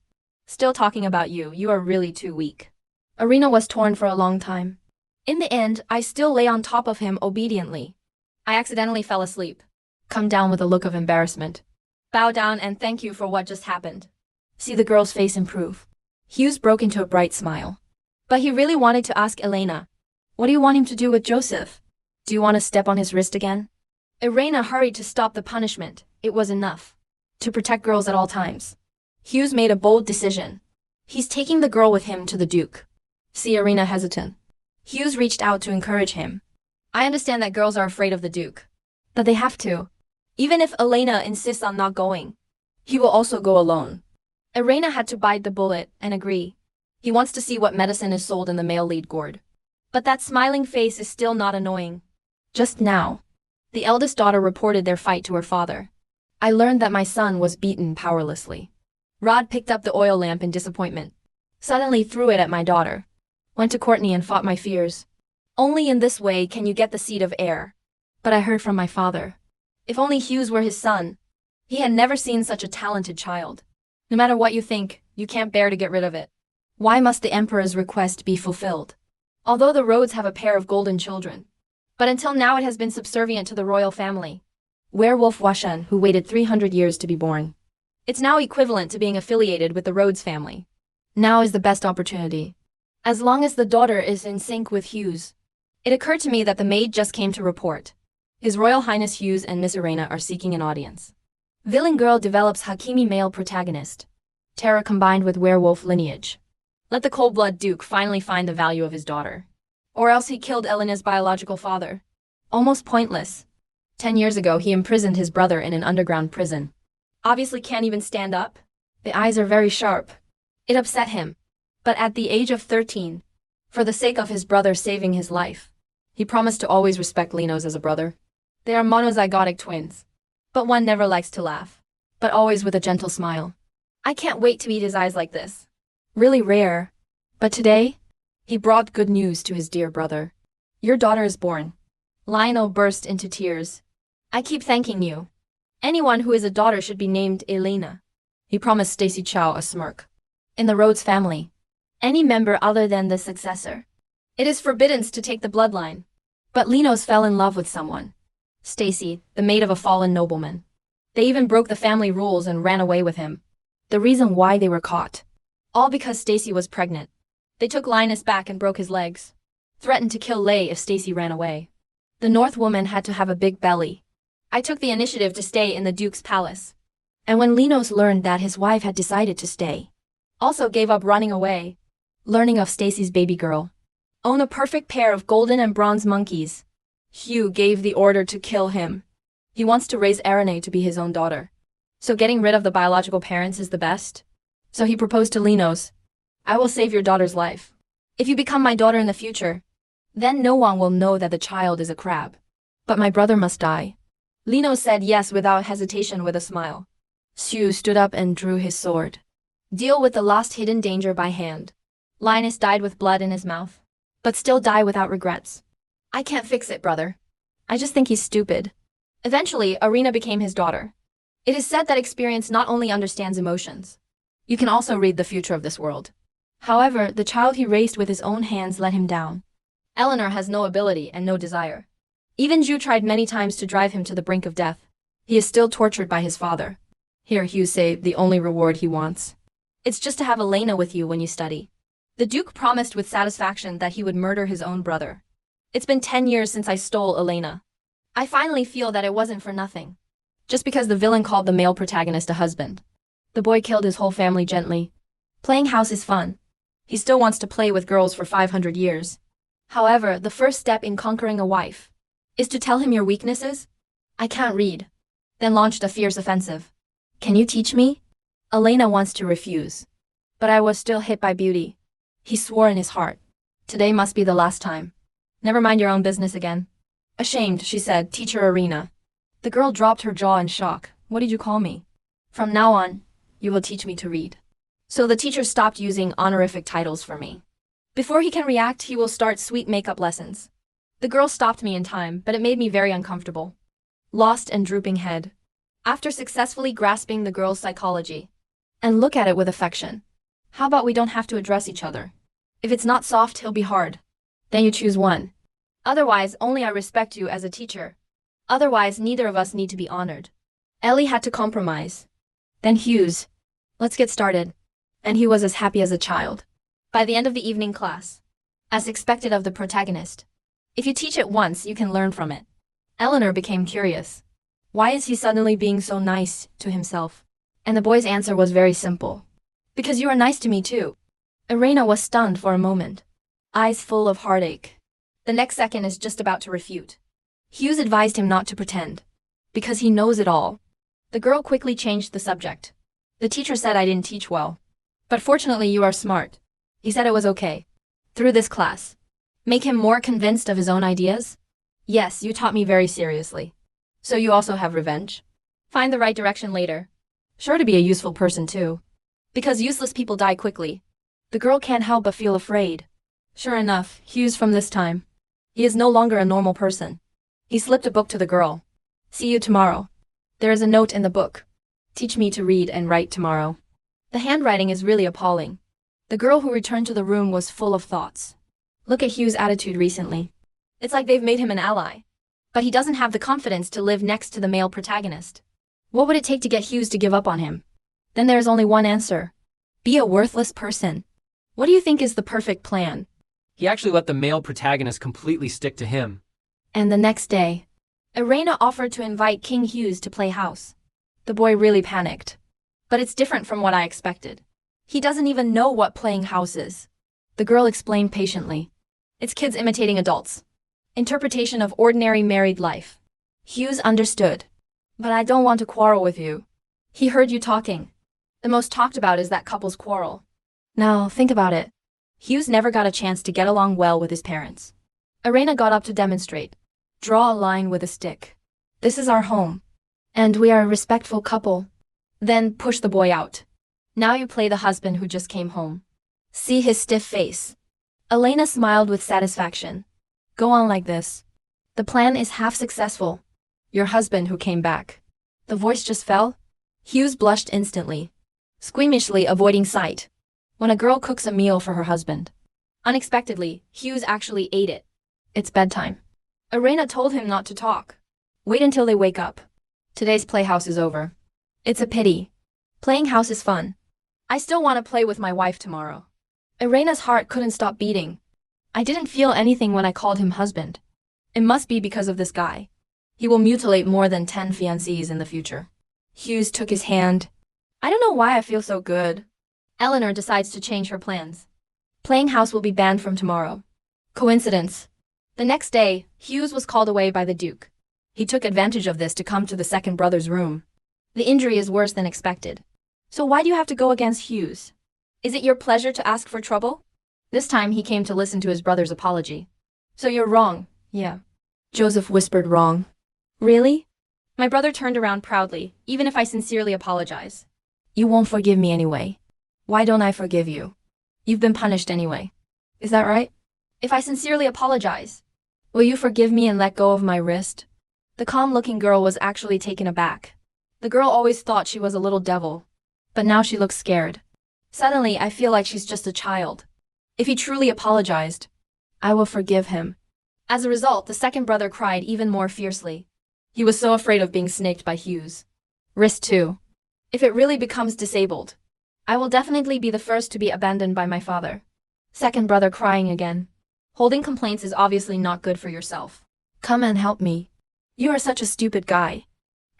Still talking about you, you are really too weak. Irena was torn for a long time. In the end, I still lay on top of him obediently. I accidentally fell asleep. Come down with a look of embarrassment. Bow down and thank you for what just happened. See the girl's face improve. Hughes broke into a bright smile. But he really wanted to ask Elena. What do you want him to do with Joseph? Do you want to step on his wrist again? Elena hurried to stop the punishment. It was enough. To protect girls at all times. Hughes made a bold decision. He's taking the girl with him to the Duke. See Irina hesitant. Hughes reached out to encourage him. I understand that girls are afraid of the Duke. But they have to. Even if Elena insists on not going, he will also go alone. Irina had to bite the bullet and agree. He wants to see what medicine is sold in the male lead gourd. But that smiling face is still not annoying. Just now, the eldest daughter reported their fight to her father. I learned that my son was beaten powerlessly. Rod picked up the oil lamp in disappointment. Suddenly threw it at my daughter. Went to Courtney and fought my fears. Only in this way can you get the seed of heir. But I heard from my father. If only Hughes were his son. He had never seen such a talented child. No matter what you think, you can't bear to get rid of it. Why must the emperor's request be fulfilled? Although the Rhodes have a pair of golden children. But until now it has been subservient to the royal family. Werewolf Washan, who waited 300 years to be born. It's now equivalent to being affiliated with the Rhodes family. Now is the best opportunity. As long as the daughter is in sync with Hughes. It occurred to me that the maid just came to report. His Royal Highness Hughes and Miss Irena are seeking an audience. Villain girl develops Hakimi male protagonist. Terror combined with werewolf lineage. Let the cold-blood Duke finally find the value of his daughter. Or else he killed Elena's biological father. Almost pointless. 10 years ago he imprisoned his brother in an underground prison. Obviously can't even stand up. The eyes are very sharp. It upset him. But at the age of 13, for the sake of his brother saving his life, he promised to always respect Linos as a brother. They are monozygotic twins. But one never likes to laugh. But always with a gentle smile. I can't wait to eat his eyes like this. Really rare. But today, he brought good news to his dear brother. Your daughter is born. Lionel burst into tears. I keep thanking you. Anyone who is a daughter should be named Elena. He promised Stacy Chow a smirk. In the Rhodes family, any member other than the successor. It is forbidden to take the bloodline. But Linos fell in love with someone. Stacy, the maid of a fallen nobleman. They even broke the family rules and ran away with him. The reason why they were caught. All because Stacy was pregnant. They took Linus back and broke his legs. Threatened to kill Lay if Stacy ran away. The North woman had to have a big belly. I took the initiative to stay in the Duke's palace. And when Linos learned that his wife had decided to stay, also gave up running away, learning of Stacy's baby girl, own a perfect pair of golden and bronze monkeys. Hugh gave the order to kill him. He wants to raise Arene to be his own daughter. So getting rid of the biological parents is the best? So he proposed to Linos. I will save your daughter's life. If you become my daughter in the future, then no one will know that the child is a crab. But my brother must die. Linos said yes without hesitation with a smile. Hugh stood up and drew his sword. Deal with the lost hidden danger by hand. Linus died with blood in his mouth. But still die without regrets. I can't fix it, brother. I just think he's stupid. Eventually, Irina became his daughter. It is said that experience not only understands emotions. You can also read the future of this world. However, the child he raised with his own hands let him down. Eleanor has no ability and no desire. Even Ju tried many times to drive him to the brink of death. He is still tortured by his father. Here Hugh saved the only reward he wants. It's just to have Elena with you when you study. The Duke promised with satisfaction that he would murder his own brother. It's been 10 years since I stole Elena. I finally feel that it wasn't for nothing. Just because the villain called the male protagonist a husband. The boy killed his whole family gently. Playing house is fun. He still wants to play with girls for 500 years. However, the first step in conquering a wife is to tell him your weaknesses. I can't read. Then launched a fierce offensive. Can you teach me? Elena wants to refuse. But I was still hit by beauty. He swore in his heart. Today must be the last time. Never mind your own business again. Ashamed, she said, Teacher Irina. The girl dropped her jaw in shock. What did you call me? From now on, you will teach me to read. So the teacher stopped using honorific titles for me. Before he can react, he will start sweet makeup lessons. The girl stopped me in time, but it made me very uncomfortable. Lost and drooping head. After successfully grasping the girl's psychology. And look at it with affection. How about we don't have to address each other? If it's not soft, he'll be hard. Then you choose one. Otherwise, only I respect you as a teacher. Otherwise, neither of us need to be honored. Ellie had to compromise. Then Hughes. Let's get started. And he was as happy as a child. By the end of the evening class, as expected of the protagonist, if you teach it once, you can learn from it. Eleanor became curious. Why is he suddenly being so nice to himself? And the boy's answer was very simple. Because you are nice to me too. Irena was stunned for a moment, eyes full of heartache. The next second is just about to refute. Hughes advised him not to pretend, because he knows it all. The girl quickly changed the subject. The teacher said I didn't teach well. But fortunately you are smart. He said it was okay. Through this class. Make him more convinced of his own ideas? Yes, you taught me very seriously. So you also have revenge? Find the right direction later. Sure to be a useful person too. Because useless people die quickly. The girl can't help but feel afraid. Sure enough, Hughes from this time. He is no longer a normal person. He slipped a book to the girl. See you tomorrow. There is a note in the book. Teach me to read and write tomorrow. The handwriting is really appalling. The girl who returned to the room was full of thoughts. Look at Hughes' attitude recently. It's like they've made him an ally. But he doesn't have the confidence to live next to the male protagonist. What would it take to get Hughes to give up on him? Then there is only one answer. Be a worthless person. What do you think is the perfect plan? He actually let the male protagonist completely stick to him. And the next day, Irena offered to invite King Hughes to play house. The boy really panicked. But it's different from what I expected. He doesn't even know what playing house is. The girl explained patiently. It's kids imitating adults. Interpretation of ordinary married life. Hughes understood. But I don't want to quarrel with you. He heard you talking. The most talked about is that couple's quarrel. Now, think about it. Hughes never got a chance to get along well with his parents. Irena got up to demonstrate. Draw a line with a stick. This is our home. And we are a respectful couple. Then push the boy out. Now you play the husband who just came home. See his stiff face. Elena smiled with satisfaction. Go on like this. The plan is half successful. Your husband who came back. The voice just fell. Hughes blushed instantly, squeamishly avoiding sight. When a girl cooks a meal for her husband. Unexpectedly, Hughes actually ate it. It's bedtime. Irena told him not to talk. Wait until they wake up. Today's playhouse is over. It's a pity. Playing house is fun. I still want to play with my wife tomorrow. Irena's heart couldn't stop beating. I didn't feel anything when I called him husband. It must be because of this guy. He will mutilate more than 10 fiancés in the future. Hughes took his hand. I don't know why I feel so good. Eleanor decides to change her plans. Playing house will be banned from tomorrow. Coincidence. The next day, Hughes was called away by the Duke. He took advantage of this to come to the second brother's room. The injury is worse than expected. So why do you have to go against Hughes? Is it your pleasure to ask for trouble? This time he came to listen to his brother's apology. So you're wrong, yeah. Joseph whispered wrong. Really? My brother turned around proudly, even if I sincerely apologize. You won't forgive me anyway. Why don't I forgive you? You've been punished anyway. Is that right? If I sincerely apologize, will you forgive me and let go of my wrist? The calm-looking girl was actually taken aback. The girl always thought she was a little devil. But now she looks scared. Suddenly, I feel like she's just a child. If he truly apologized, I will forgive him. As a result, the second brother cried even more fiercely. He was so afraid of being snaked by Hughes. Wrist too. If it really becomes disabled, I will definitely be the first to be abandoned by my father. Second brother crying again. Holding complaints is obviously not good for yourself. Come and help me. You are such a stupid guy.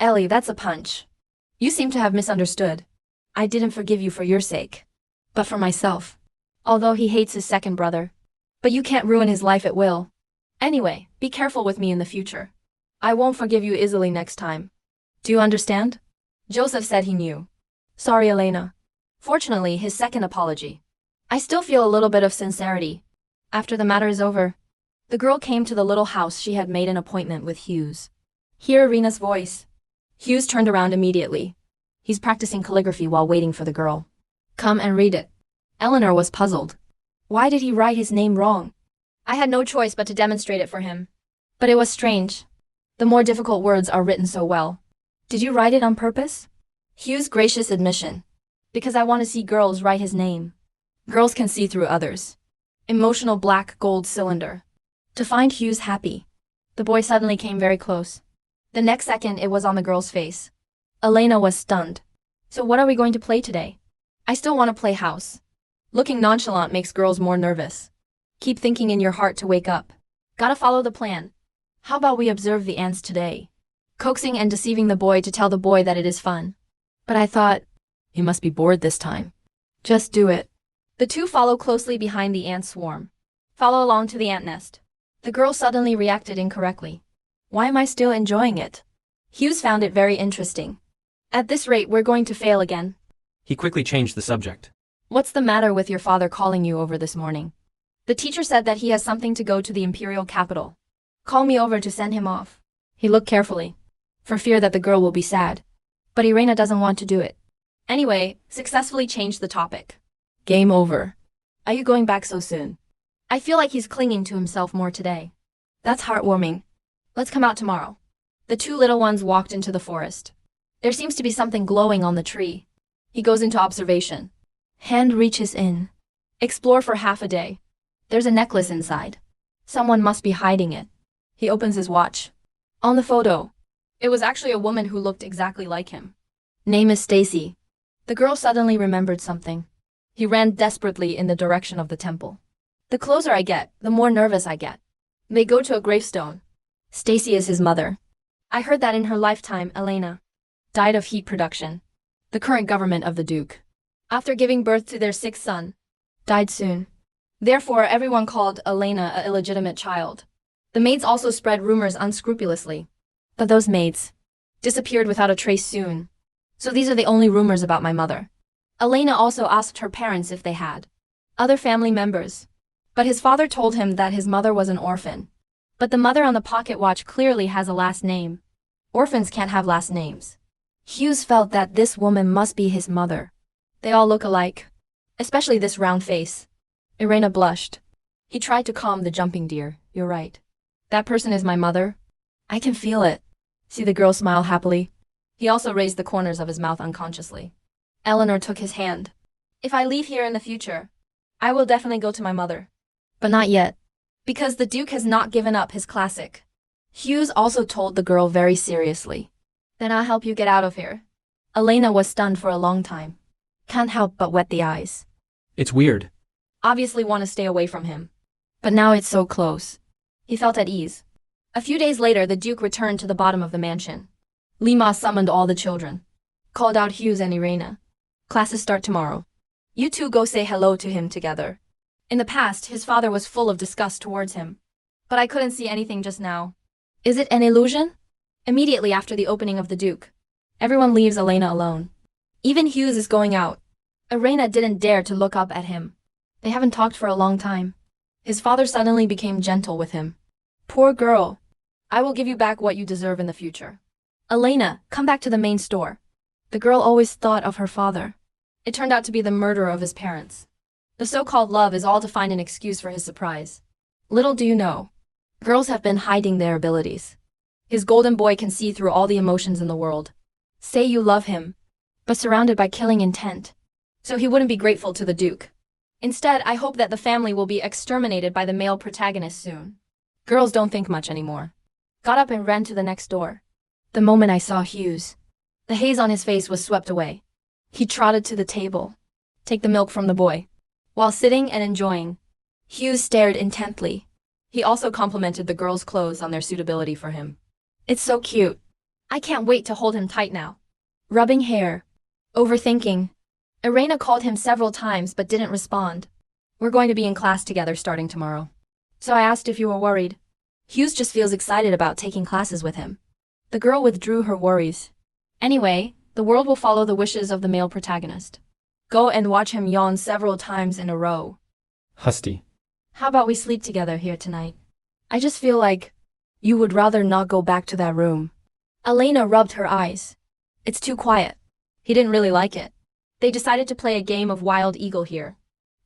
Ellie, that's a punch. You seem to have misunderstood. I didn't forgive you for your sake, but for myself. Although he hates his second brother. But you can't ruin his life at will. Anyway, be careful with me in the future. I won't forgive you easily next time. Do you understand? Joseph said he knew. Sorry, Elena. Fortunately, his second apology. I still feel a little bit of sincerity. After the matter is over, the girl came to the little house she had made an appointment with Hughes. Hear Irena's voice. Hughes turned around immediately. He's practicing calligraphy while waiting for the girl. Come and read it. Eleanor was puzzled. Why did he write his name wrong? I had no choice but to demonstrate it for him. But it was strange. The more difficult words are written so well. Did you write it on purpose? Hughes' gracious admission. Because I want to see girls write his name. Girls can see through others. Emotional black gold cylinder. To find Hughes happy. The boy suddenly came very close. The next second it was on the girl's face. Elena was stunned. So what are we going to play today? I still want to play house. Looking nonchalant makes girls more nervous. Keep thinking in your heart to wake up. Gotta follow the plan. How about we observe the ants today? Coaxing and deceiving the boy to tell the boy that it is fun. But I thought, he must be bored this time. Just do it. The two follow closely behind the ant swarm. Follow along to the ant nest. The girl suddenly reacted incorrectly. Why am I still enjoying it? Hughes found it very interesting. At this rate, we're going to fail again. He quickly changed the subject. What's the matter with your father calling you over this morning? The teacher said that he has something to go to the imperial capital. Call me over to send him off. He looked carefully, for fear that the girl will be sad. But Irena doesn't want to do it. Anyway, successfully changed the topic. Game over. Are you going back so soon? I feel like he's clinging to himself more today. That's heartwarming. Let's come out tomorrow. The two little ones walked into the forest. There seems to be something glowing on the tree. He goes into observation. Hand reaches in. Explore for half a day. There's a necklace inside. Someone must be hiding it. He opens his watch. On the photo, it was actually a woman who looked exactly like him. Name is Stacy. The girl suddenly remembered something. He ran desperately in the direction of the temple. The closer I get, the more nervous I get. They go to a gravestone. Stacy is his mother. I heard that in her lifetime, Elena died of heat production. The current government of the Duke, after giving birth to their sixth son, died soon. Therefore, everyone called Elena an illegitimate child. The maids also spread rumors unscrupulously. But those maids disappeared without a trace soon. So these are the only rumors about my mother. Elena also asked her parents if they had other family members. But his father told him that his mother was an orphan. But the mother on the pocket watch clearly has a last name. Orphans can't have last names. Hughes felt that this woman must be his mother. They all look alike. Especially this round face. Irena blushed. He tried to calm the jumping deer. You're right. That person is my mother. I can feel it. See the girl smile happily. He also raised the corners of his mouth unconsciously. Eleanor took his hand. If I leave here in the future, I will definitely go to my mother. But not yet. Because the Duke has not given up his classic. Hughes also told the girl very seriously. Then I'll help you get out of here. Elena was stunned for a long time. Can't help but wet the eyes. It's weird. Obviously want to stay away from him. But now it's so close. He felt at ease. A few days later, the Duke returned to the bottom of the mansion. Lima summoned all the children. Called out Hughes and Irena. Classes start tomorrow. You two go say hello to him together. In the past, his father was full of disgust towards him. But I couldn't see anything just now. Is it an illusion? Immediately after the opening of the Duke, everyone leaves Elena alone. Even Hughes is going out. Irena didn't dare to look up at him. They haven't talked for a long time. His father suddenly became gentle with him. Poor girl. I will give you back what you deserve in the future. Elena, come back to the main store. The girl always thought of her father. It turned out to be the murderer of his parents. The so-called love is all to find an excuse for his surprise. Little do you know, girls have been hiding their abilities. His golden boy can see through all the emotions in the world. Say you love him, but surrounded by killing intent. So he wouldn't be grateful to the Duke. Instead, I hope that the family will be exterminated by the male protagonist soon. Girls don't think much anymore. Got up and ran to the next door. The moment I saw Hughes, the haze on his face was swept away. He trotted to the table. Take the milk from the boy. While sitting and enjoying, Hughes stared intently. He also complimented the girls' clothes on their suitability for him. It's so cute. I can't wait to hold him tight now. Rubbing hair. Overthinking. Irena called him several times but didn't respond. We're going to be in class together starting tomorrow. So I asked if you were worried. Hughes just feels excited about taking classes with him. The girl withdrew her worries. Anyway, the world will follow the wishes of the male protagonist. Go and watch him yawn several times in a row. Husty. How about we sleep together here tonight? I just feel like you would rather not go back to that room. Elena rubbed her eyes. It's too quiet. He didn't really like it. They decided to play a game of Wild Eagle here.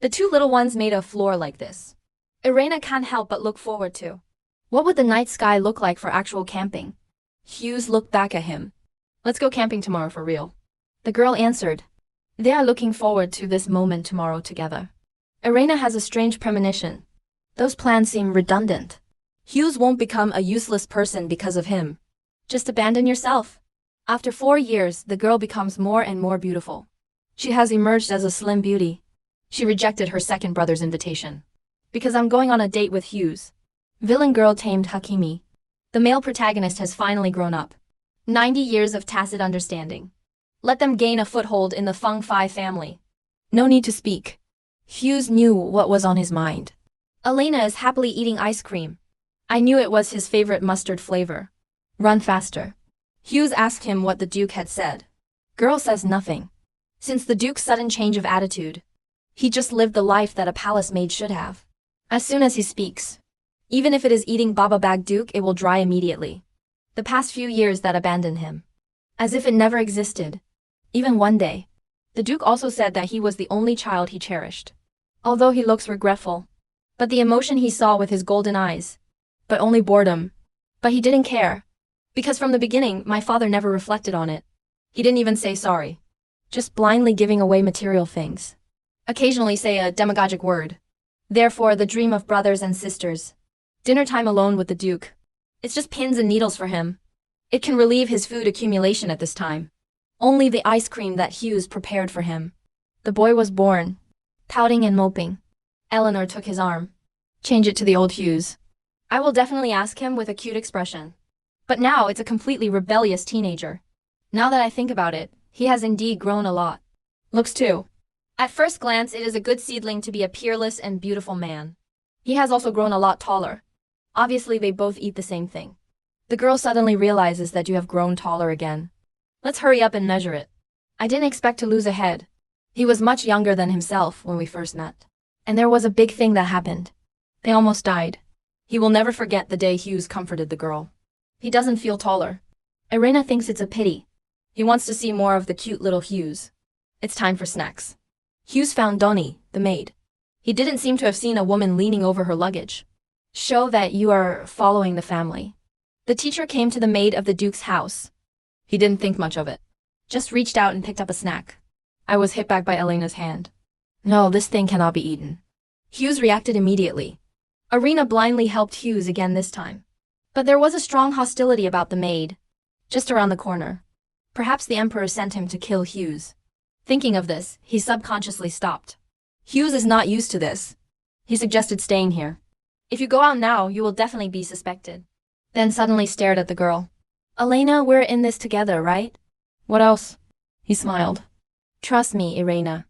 The two little ones made a floor like this. Irena can't help but look forward to. What would the night sky look like for actual camping? Hughes looked back at him. Let's go camping tomorrow for real. The girl answered. They are looking forward to this moment tomorrow together. Irena has a strange premonition. Those plans seem redundant. Hughes won't become a useless person because of him. Just abandon yourself. After 4 years, the girl becomes more and more beautiful. She has emerged as a slim beauty. She rejected her second brother's invitation. Because I'm going on a date with Hughes. Villain girl tamed Hakimi. The male protagonist has finally grown up. 90 years of tacit understanding. Let them gain a foothold in the Feng Fei family. No need to speak. Hughes knew what was on his mind. Elena is happily eating ice cream. I knew it was his favorite mustard flavor. Run faster. Hughes asked him what the Duke had said. Girl says nothing. Since the Duke's sudden change of attitude, he just lived the life that a palace maid should have. As soon as he speaks, even if it is eating Baba Bag Duke, it will dry immediately. The past few years that abandoned him. As if it never existed. Even one day. The Duke also said that he was the only child he cherished. Although he looks regretful. But the emotion he saw with his golden eyes. But only boredom. But he didn't care. Because from the beginning, my father never reflected on it. He didn't even say sorry. Just blindly giving away material things. Occasionally say a demagogic word. Therefore, the dream of brothers and sisters. Dinner time alone with the Duke. It's just pins and needles for him. It can relieve his food accumulation at this time. Only the ice cream that Hughes prepared for him. The boy was born. Pouting and moping. Eleanor took his arm. Change it to the old Hughes. I will definitely ask him with a cute expression. But now it's a completely rebellious teenager. Now that I think about it, he has indeed grown a lot. Looks too. At first glance, it is a good seedling to be a peerless and beautiful man. He has also grown a lot taller. Obviously, they both eat the same thing. The girl suddenly realizes that you have grown taller again. Let's hurry up and measure it. I didn't expect to lose a head. He was much younger than himself when we first met. And there was a big thing that happened. They almost died. He will never forget the day Hughes comforted the girl. He doesn't feel taller. Irena thinks it's a pity. He wants to see more of the cute little Hughes. It's time for snacks. Hughes found Donnie, the maid. He didn't seem to have seen a woman leaning over her luggage. Show that you are following the family. The teacher came to the maid of the Duke's house. He didn't think much of it. Just reached out and picked up a snack. I was hit back by Elena's hand. No, this thing cannot be eaten. Hughes reacted immediately. Irena blindly helped Hughes again this time. But there was a strong hostility about the maid. Just around the corner. Perhaps the Emperor sent him to kill Hughes. Thinking of this, he subconsciously stopped. Hughes is not used to this. He suggested staying here. If you go out now, you will definitely be suspected. Then suddenly stared at the girl. Elena, we're in this together, right? What else? He smiled. Trust me, Irena.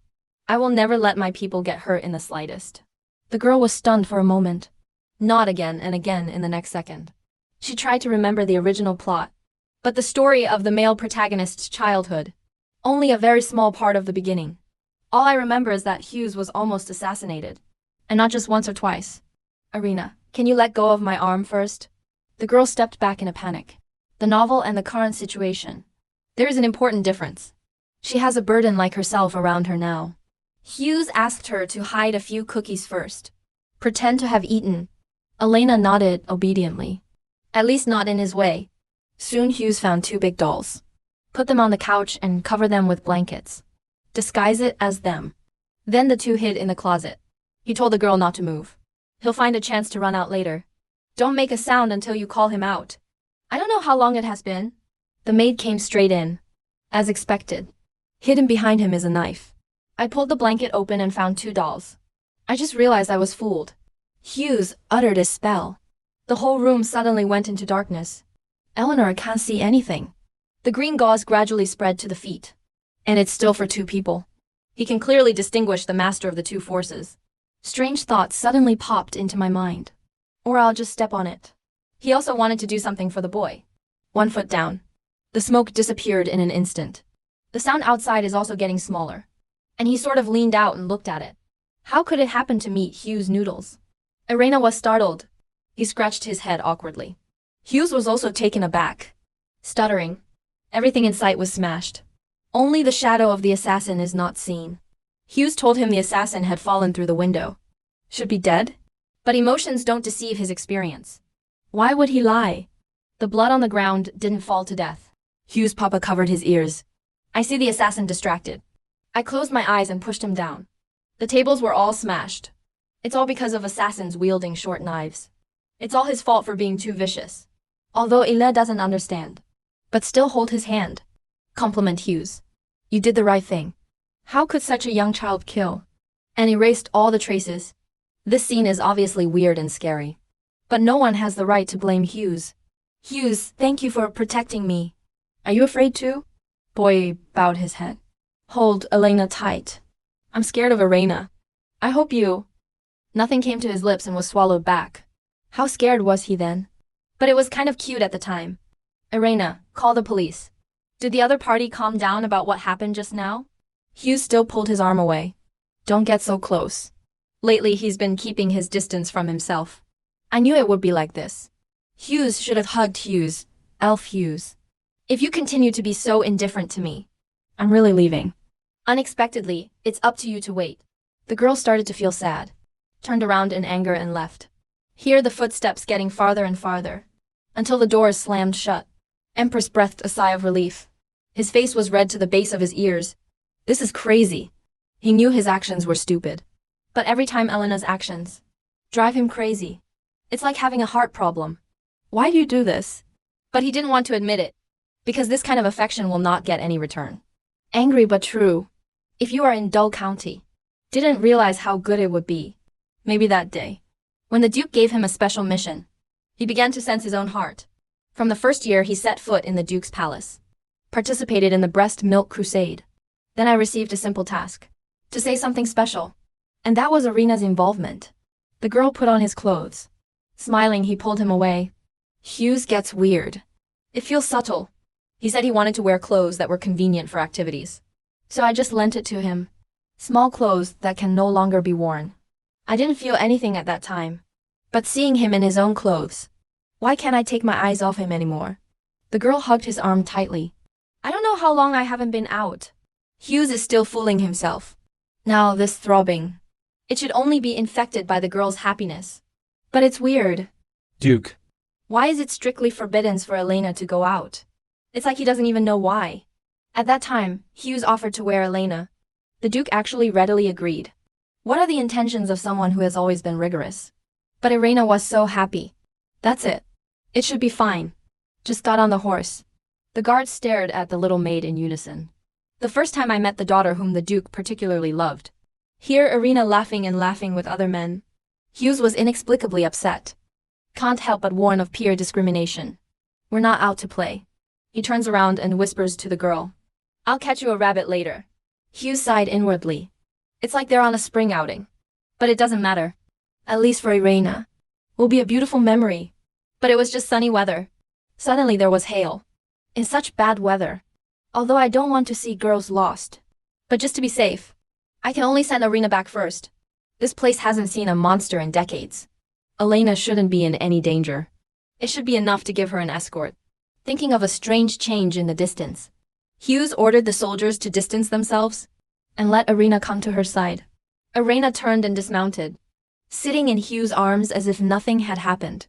I will never let my people get hurt in the slightest. The girl was stunned for a moment. Not again and again in the next second. She tried to remember the original plot. But the story of the male protagonist's childhood. Only a very small part of the beginning. All I remember is that Hughes was almost assassinated. And not just once or twice. Irena, can you let go of my arm first? The girl stepped back in a panic. The novel and the current situation. There is an important difference. She has a burden like herself around her now. Hughes asked her to hide a few cookies first. Pretend to have eaten. Elena nodded obediently. At least not in his way. Soon Hughes found 2 big dolls. Put them on the couch and cover them with blankets. Disguise it as them. Then the 2 hid in the closet. He told the girl not to move. He'll find a chance to run out later. Don't make a sound until you call him out. I don't know how long it has been. The maid came straight in. As expected. Hidden behind him is a knife. I pulled the blanket open and found 2 dolls. I just realized I was fooled. Hughes uttered a spell. The whole room suddenly went into darkness. Eleanor can't see anything. The green gauze gradually spread to the feet. And it's still for 2 people. He can clearly distinguish the master of the 2 forces. Strange thoughts suddenly popped into my mind. Or I'll just step on it. He also wanted to do something for the boy. 1 foot down. The smoke disappeared in an instant. The sound outside is also getting smaller. And he sort of leaned out and looked at it. How could it happen to meet Hughes' noodles? Irena was startled. He scratched his head awkwardly. Hughes was also taken aback. Stuttering. Everything in sight was smashed. Only the shadow of the assassin is not seen. Hughes told him the assassin had fallen through the window. Should be dead? But emotions don't deceive his experience. Why would he lie? The blood on the ground didn't fall to death. Hughes' papa covered his ears. I see the assassin distracted. I closed my eyes and pushed him down. The tables were all smashed. It's all because of assassins wielding short knives. It's all his fault for being too vicious. Although Ile doesn't understand. But still hold his hand. Compliment Hughes. You did the right thing. How could such a young child kill? And erased all the traces. This scene is obviously weird and scary. But no one has the right to blame Hughes. Hughes, thank you for protecting me. Are you afraid too? Boy bowed his head. Hold Elena tight. I'm scared of Irena. I hope you. Nothing came to his lips and was swallowed back. How scared was he then? But it was kind of cute at the time. Irena, call the police. Did the other party calm down about what happened just now? Hughes still pulled his arm away. Don't get so close. Lately he's been keeping his distance from himself. I knew it would be like this. Hughes should have hugged Hughes. Elf Hughes. If you continue to be so indifferent to me, I'm really leaving. Unexpectedly, it's up to you to wait. The girl started to feel sad. Turned around in anger and left. Hear the footsteps getting farther and farther. Until the doors slammed shut. Empress breathed a sigh of relief. His face was red to the base of his ears. This is crazy. He knew his actions were stupid. But every time Elena's actions drive him crazy. It's like having a heart problem. Why do you do this? But he didn't want to admit it. Because this kind of affection will not get any return. Angry but true. If you are in Dull County. Didn't realize how good it would be. Maybe that day. When the Duke gave him a special mission. He began to sense his own heart. From the first year he set foot in the Duke's palace. Participated in the breast milk crusade. Then I received a simple task. To say something special. And that was Irena's involvement. The girl put on his clothes. Smiling, he pulled him away. Hughes gets weird. It feels subtle. He said he wanted to wear clothes that were convenient for activities. So I just lent it to him. Small clothes that can no longer be worn. I didn't feel anything at that time. But seeing him in his own clothes. Why can't I take my eyes off him anymore? The girl hugged his arm tightly. I don't know how long I haven't been out. Hughes is still fooling himself. Now this throbbing. It should only be infected by the girl's happiness. But it's weird. Duke. Why is it strictly forbidden for Elena to go out? It's like he doesn't even know why. At that time, Hughes offered to wear Elena. The Duke actually readily agreed. What are the intentions of someone who has always been rigorous? But Irena was so happy. That's it. It should be fine. Just got on the horse. The guards stared at the little maid in unison. The first time I met the daughter whom the Duke particularly loved. Here Irena laughing and laughing with other men. Hughes was inexplicably upset. Can't help but warn of peer discrimination. We're not out to play. He turns around and whispers to the girl. I'll catch you a rabbit later. Hughes sighed inwardly. It's like they're on a spring outing. But it doesn't matter. At least for Irena. Will be a beautiful memory. But it was just sunny weather. Suddenly there was hail. In such bad weather. Although I don't want to see girls lost. But just to be safe. I can only send Irena back first. This place hasn't seen a monster in decades. Elena shouldn't be in any danger. It should be enough to give her an escort. Thinking of a strange change in the distance. Hughes ordered the soldiers to distance themselves. And let Irena come to her side. Irena turned and dismounted. Sitting in Hughes' arms as if nothing had happened.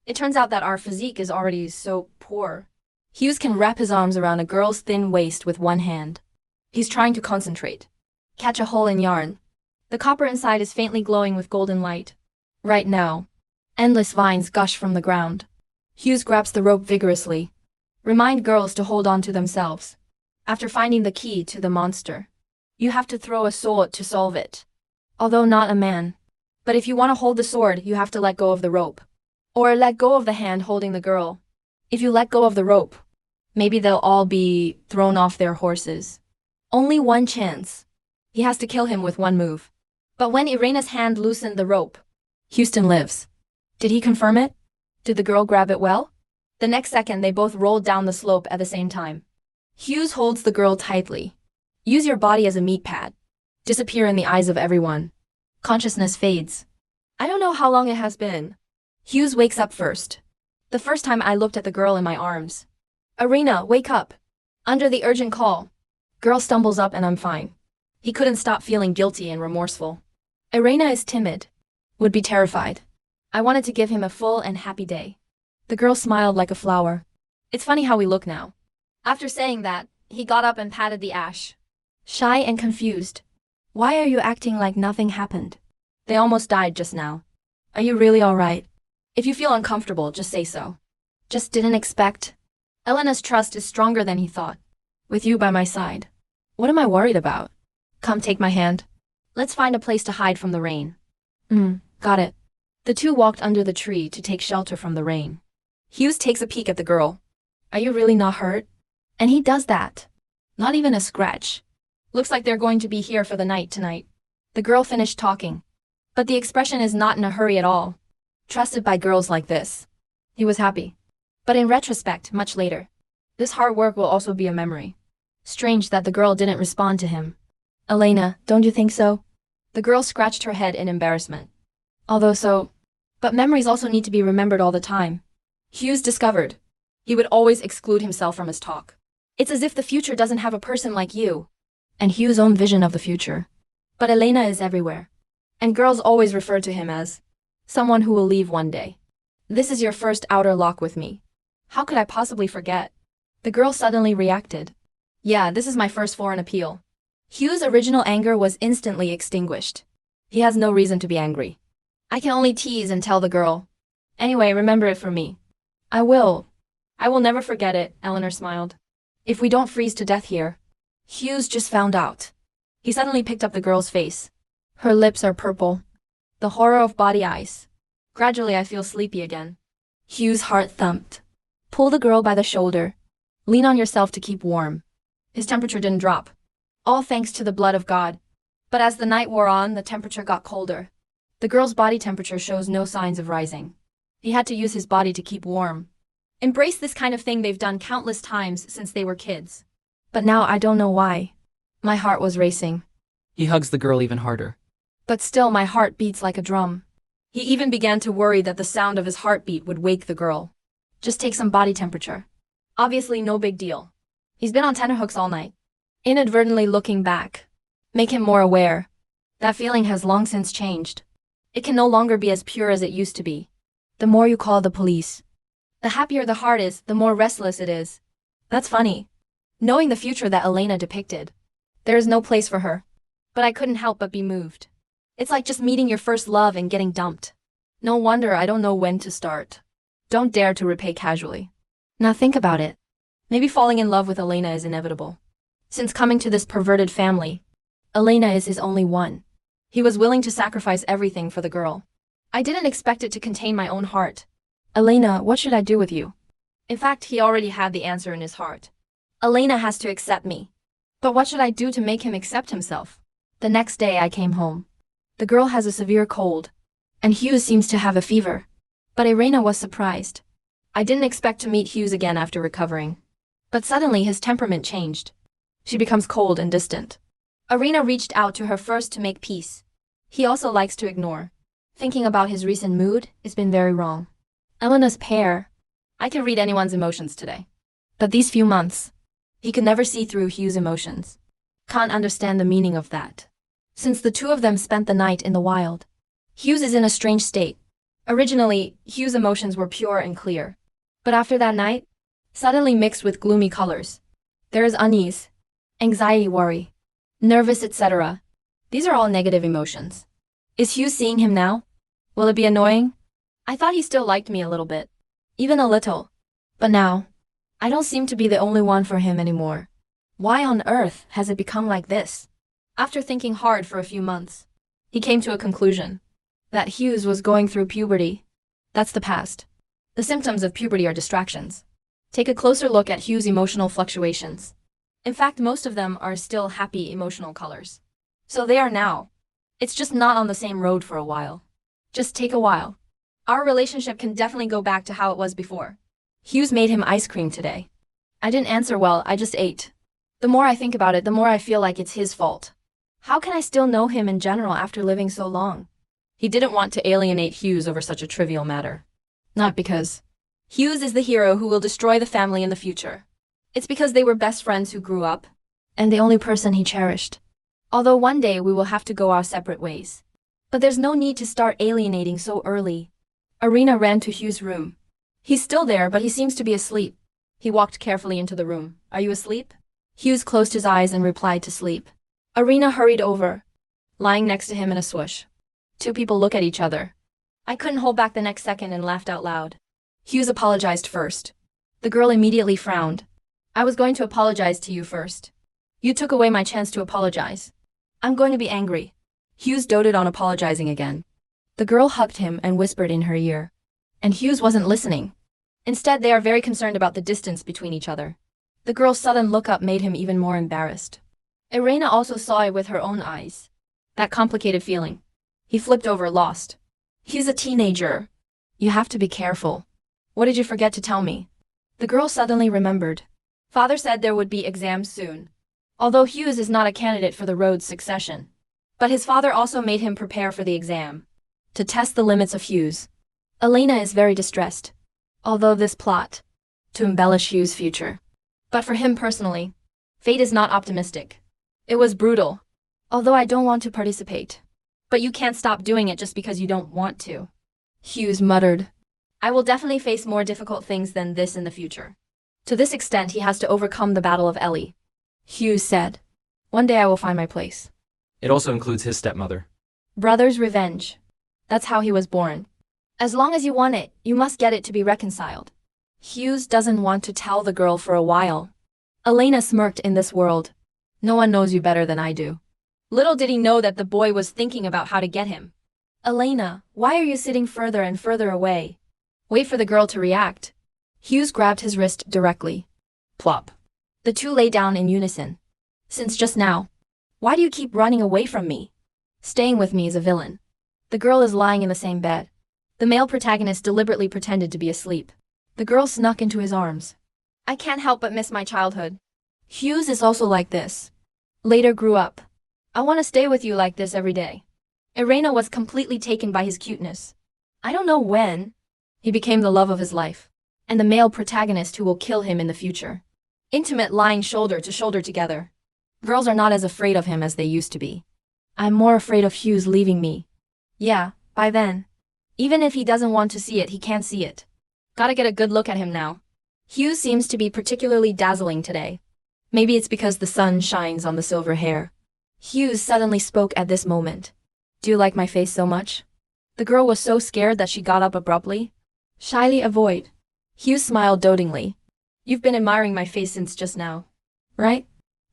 It turns out that our physique is already so poor. Hughes can wrap his arms around a girl's thin waist with one hand. He's trying to concentrate. Catch a hole in yarn. The copper inside is faintly glowing with golden light. Right now. Endless vines gush from the ground. Hughes grabs the rope vigorously. Remind girls to hold on to themselves. After finding the key to the monster. You have to throw a sword to solve it. Although not a man. But if you want to hold the sword, you have to let go of the rope. Or let go of the hand holding the girl. If you let go of the rope, maybe they'll all be thrown off their horses. Only one chance. He has to kill him with one move. But when Irena's hand loosened the rope, Houston lives. Did he confirm it? Did the girl grab it well? The next second they both rolled down the slope at the same time. Hughes holds the girl tightly. Use your body as a meat pad. Disappear in the eyes of everyone. Consciousness fades. I don't know how long it has been. Hughes wakes up first. The first time I looked at the girl in my arms. Irena, wake up. Under the urgent call. Girl stumbles up and I'm fine. He couldn't stop feeling guilty and remorseful. Irena is timid. Would be terrified. I wanted to give him a full and happy day. The girl smiled like a flower. It's funny how we look now. After saying that, he got up and patted the ash. Shy and confused. Why are you acting like nothing happened? They almost died just now. Are you really alright? If you feel uncomfortable, just say so. Just didn't expect. Elena's trust is stronger than he thought. With you by my side. What am I worried about? Come take my hand. Let's find a place to hide from the rain. Got it. The two walked under the tree to take shelter from the rain. Hughes takes a peek at the girl. Are you really not hurt? And he does that. Not even a scratch. Looks like they're going to be here for the night tonight. The girl finished talking. But the expression is not in a hurry at all. Trusted by girls like this. He was happy. But in retrospect, much later, this hard work will also be a memory. Strange that the girl didn't respond to him. Elena, don't you think so? The girl scratched her head in embarrassment. Although so. But memories also need to be remembered all the time. Hughes discovered. He would always exclude himself from his talk. It's as if the future doesn't have a person like you. And Hughes' own vision of the future. But Elena is everywhere. And girls always refer to him as someone who will leave one day. This is your first outer lock with me. How could I possibly forget? The girl suddenly reacted. Yeah, this is my first foreign appeal. Hughes' original anger was instantly extinguished. He has no reason to be angry. I can only tease and tell the girl. Anyway, remember it for me. I will. I will never forget it, Eleanor smiled. If we don't freeze to death here. Hughes just found out. He suddenly picked up the girl's face. Her lips are purple. The horror of body ice. Gradually I feel sleepy again. Hughes' heart thumped. Pull the girl by the shoulder. Lean on yourself to keep warm. His temperature didn't drop. All thanks to the blood of God. But as the night wore on, the temperature got colder. The girl's body temperature shows no signs of rising. He had to use his body to keep warm. Embrace this kind of thing they've done countless times since they were kids. But now I don't know why. My heart was racing. He hugs the girl even harder. But still my heart beats like a drum. He even began to worry that the sound of his heartbeat would wake the girl. Just take some body temperature. Obviously no big deal. He's been on tenterhooks all night. Inadvertently looking back. Make him more aware. That feeling has long since changed. It can no longer be as pure as it used to be. The more you call the police, the happier the heart is, the more restless it is. That's funny. Knowing the future that Elena depicted. There is no place for her. But I couldn't help but be moved. It's like just meeting your first love and getting dumped. No wonder I don't know when to start. Don't dare to repay casually. Now think about it. Maybe falling in love with Elena is inevitable. Since coming to this perverted family, Elena is his only one. He was willing to sacrifice everything for the girl. I didn't expect it to contain my own heart. Elena, what should I do with you? In fact, he already had the answer in his heart. Elena has to accept me. But what should I do to make him accept himself? The next day I came home. The girl has a severe cold. And Hughes seems to have a fever. But Irena was surprised. I didn't expect to meet Hughes again after recovering. But suddenly his temperament changed. She becomes cold and distant. Irena reached out to her first to make peace. He also likes to ignore. Thinking about his recent mood, it's been very wrong. Elena's pair. I can read anyone's emotions today. But these few months, he could never see through Hughes' emotions. Can't understand the meaning of that. Since the two of them spent the night in the wild. Hughes is in a strange state. Originally, Hughes' emotions were pure and clear. But after that night, suddenly mixed with gloomy colors. There is unease, anxiety, worry, nervous, etc. These are all negative emotions. Is Hughes seeing him now? Will it be annoying? I thought he still liked me a little bit. Even a little. But now, I don't seem to be the only one for him anymore. Why on earth has it become like this? After thinking hard for a few months, he came to a conclusion. That Hughes was going through puberty. That's the past. The symptoms of puberty are distractions. Take a closer look at Hughes' emotional fluctuations. In fact, most of them are still happy emotional colors. So they are now. It's just not on the same road for a while. Just take a while. Our relationship can definitely go back to how it was before. Hughes made him ice cream today. I didn't answer well, I just ate. The more I think about it, the more I feel like it's his fault. How can I still know him in general after living so long? He didn't want to alienate Hughes over such a trivial matter. Not because Hughes is the hero who will destroy the family in the future. It's because they were best friends who grew up, and the only person he cherished. Although one day we will have to go our separate ways. But there's no need to start alienating so early. Irena ran to Hughes' room. He's still there, but he seems to be asleep. He walked carefully into the room. Are you asleep? Hughes closed his eyes and replied to sleep. Irena hurried over, lying next to him in a swoosh. Two people look at each other. I couldn't hold back the next second and laughed out loud. Hughes apologized first. The girl immediately frowned. I was going to apologize to you first. You took away my chance to apologize. I'm going to be angry. Hughes doted on apologizing again. The girl hugged him and whispered in her ear. And Hughes wasn't listening. Instead, they are very concerned about the distance between each other. The girl's sudden look up made him even more embarrassed. Irena also saw it with her own eyes. That complicated feeling. He flipped over, lost. He's a teenager. You have to be careful. What did you forget to tell me? The girl suddenly remembered. Father said there would be exams soon. Although Hughes is not a candidate for the Rhodes succession. But his father also made him prepare for the exam. To test the limits of Hughes. Elena is very distressed. Although this plot. To embellish Hughes' future. But for him personally. Fate is not optimistic. It was brutal. Although I don't want to participate. But you can't stop doing it just because you don't want to. Hughes muttered. I will definitely face more difficult things than this in the future. To this extent he has to overcome the Battle of Ellie. Hughes said. One day I will find my place. It also includes his stepmother. Brother's revenge. That's how he was born. As long as you want it, you must get it to be reconciled. Hughes doesn't want to tell the girl for a while. Elena smirked. In this world. No one knows you better than I do. Little did he know that the boy was thinking about how to get him. Elena, why are you sitting further and further away? Wait for the girl to react. Hughes grabbed his wrist directly. Plop. The two lay down in unison. Since just now. Why do you keep running away from me? Staying with me is a villain. The girl is lying in the same bed. The male protagonist deliberately pretended to be asleep. The girl snuck into his arms. I can't help but miss my childhood. Hughes is also like this. Later grew up. I want to stay with you like this every day. Irena was completely taken by his cuteness. I don't know when. He became the love of his life. And the male protagonist who will kill him in the future. Intimate, lying shoulder to shoulder together. Girls are not as afraid of him as they used to be. I'm more afraid of Hughes leaving me. Yeah, by then. Even if he doesn't want to see it, he can't see it. Gotta get a good look at him now. Hughes seems to be particularly dazzling today. Maybe it's because the sun shines on the silver hair. Hughes suddenly spoke at this moment. Do you like my face so much? The girl was so scared that she got up abruptly. Shyly avoid. Hughes smiled dotingly. You've been admiring my face since just now. Right?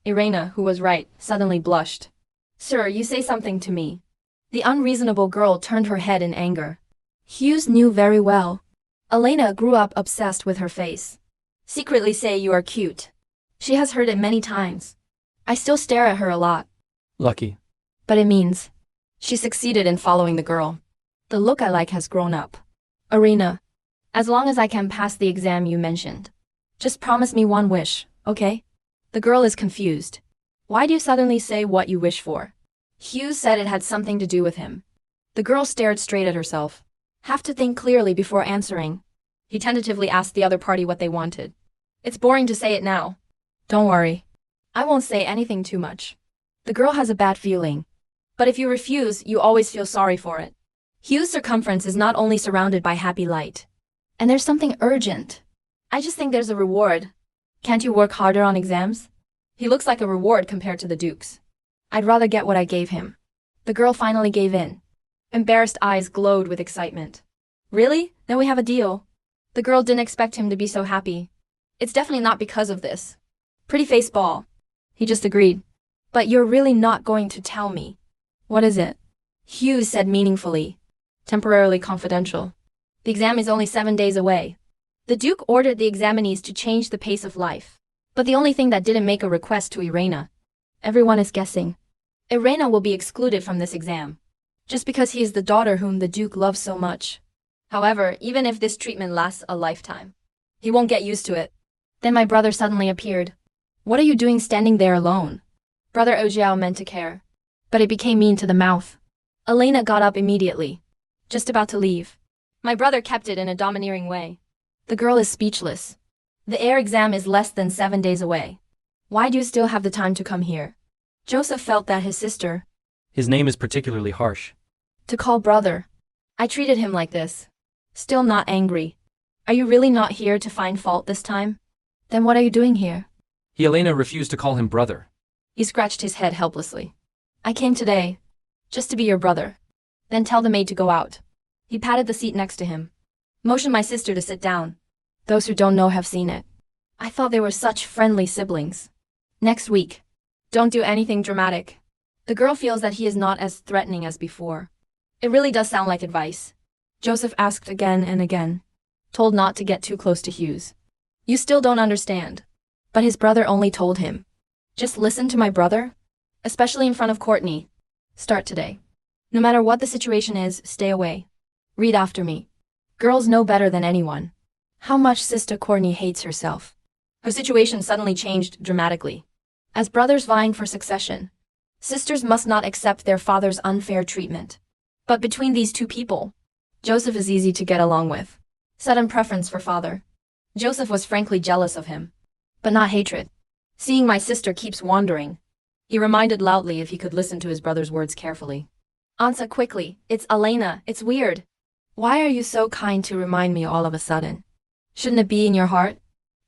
Irena, who was right, suddenly blushed. Sir, you say something to me. The unreasonable girl turned her head in anger. Hughes knew very well. Elena grew up obsessed with her face. Secretly say you are cute. She has heard it many times. I still stare at her a lot. Lucky. But it means. She succeeded in following the girl. The look I like has grown up. Irena. As long as I can pass the exam you mentioned. Just promise me one wish, okay? The girl is confused. Why do you suddenly say what you wish for? Hughes said it had something to do with him. The girl stared straight at herself. Have to think clearly before answering. He tentatively asked the other party what they wanted. It's boring to say it now. Don't worry. I won't say anything too much. The girl has a bad feeling. But if you refuse, you always feel sorry for it. Hughes' circumference is not only surrounded by happy light. And there's something urgent. I just think there's a reward. Can't you work harder on exams? He looks like a reward compared to the Dukes. I'd rather get what I gave him. The girl finally gave in. Embarrassed eyes glowed with excitement. Really? Then we have a deal. The girl didn't expect him to be so happy. It's definitely not because of this. Pretty face ball. He just agreed. But you're really not going to tell me. What is it? Hughes said meaningfully. Temporarily confidential. The exam is only 7 days away. The Duke ordered the examinees to change the pace of life. But the only thing that didn't make a request to Irena. Everyone is guessing. Irena will be excluded from this exam. Just because he is the daughter whom the Duke loves so much. However, even if this treatment lasts a lifetime, he won't get used to it. Then my brother suddenly appeared. What are you doing standing there alone? Brother Ojiao meant to care. But it became mean to the mouth. Elena got up immediately. Just about to leave. My brother kept it in a domineering way. The girl is speechless. The air exam is less than 7 days away. Why do you still have the time to come here? Joseph felt that his sister. His name is particularly harsh. To call brother. I treated him like this. Still not angry. Are you really not here to find fault this time? Then what are you doing here? Elena refused to call him brother. He scratched his head helplessly. I came today. Just to be your brother. Then tell the maid to go out. He patted the seat next to him. Motioned my sister to sit down. Those who don't know have seen it. I thought they were such friendly siblings. Next week. Don't do anything dramatic. The girl feels that he is not as threatening as before. It really does sound like advice. Joseph asked again and again, told not to get too close to Hughes. You still don't understand. But his brother only told him. Just listen to my brother? Especially in front of Courtney. Start today. No matter what the situation is, stay away. Read after me. Girls know better than anyone how much Sister Courtney hates herself. Her situation suddenly changed dramatically. As brothers vying for succession, sisters must not accept their father's unfair treatment. But between these two people, Joseph is easy to get along with. Sudden preference for father. Joseph was frankly jealous of him. But not hatred. Seeing my sister keeps wandering. He reminded loudly if he could listen to his brother's words carefully. Answer quickly, it's Elena, it's weird. Why are you so kind to remind me all of a sudden? Shouldn't it be in your heart?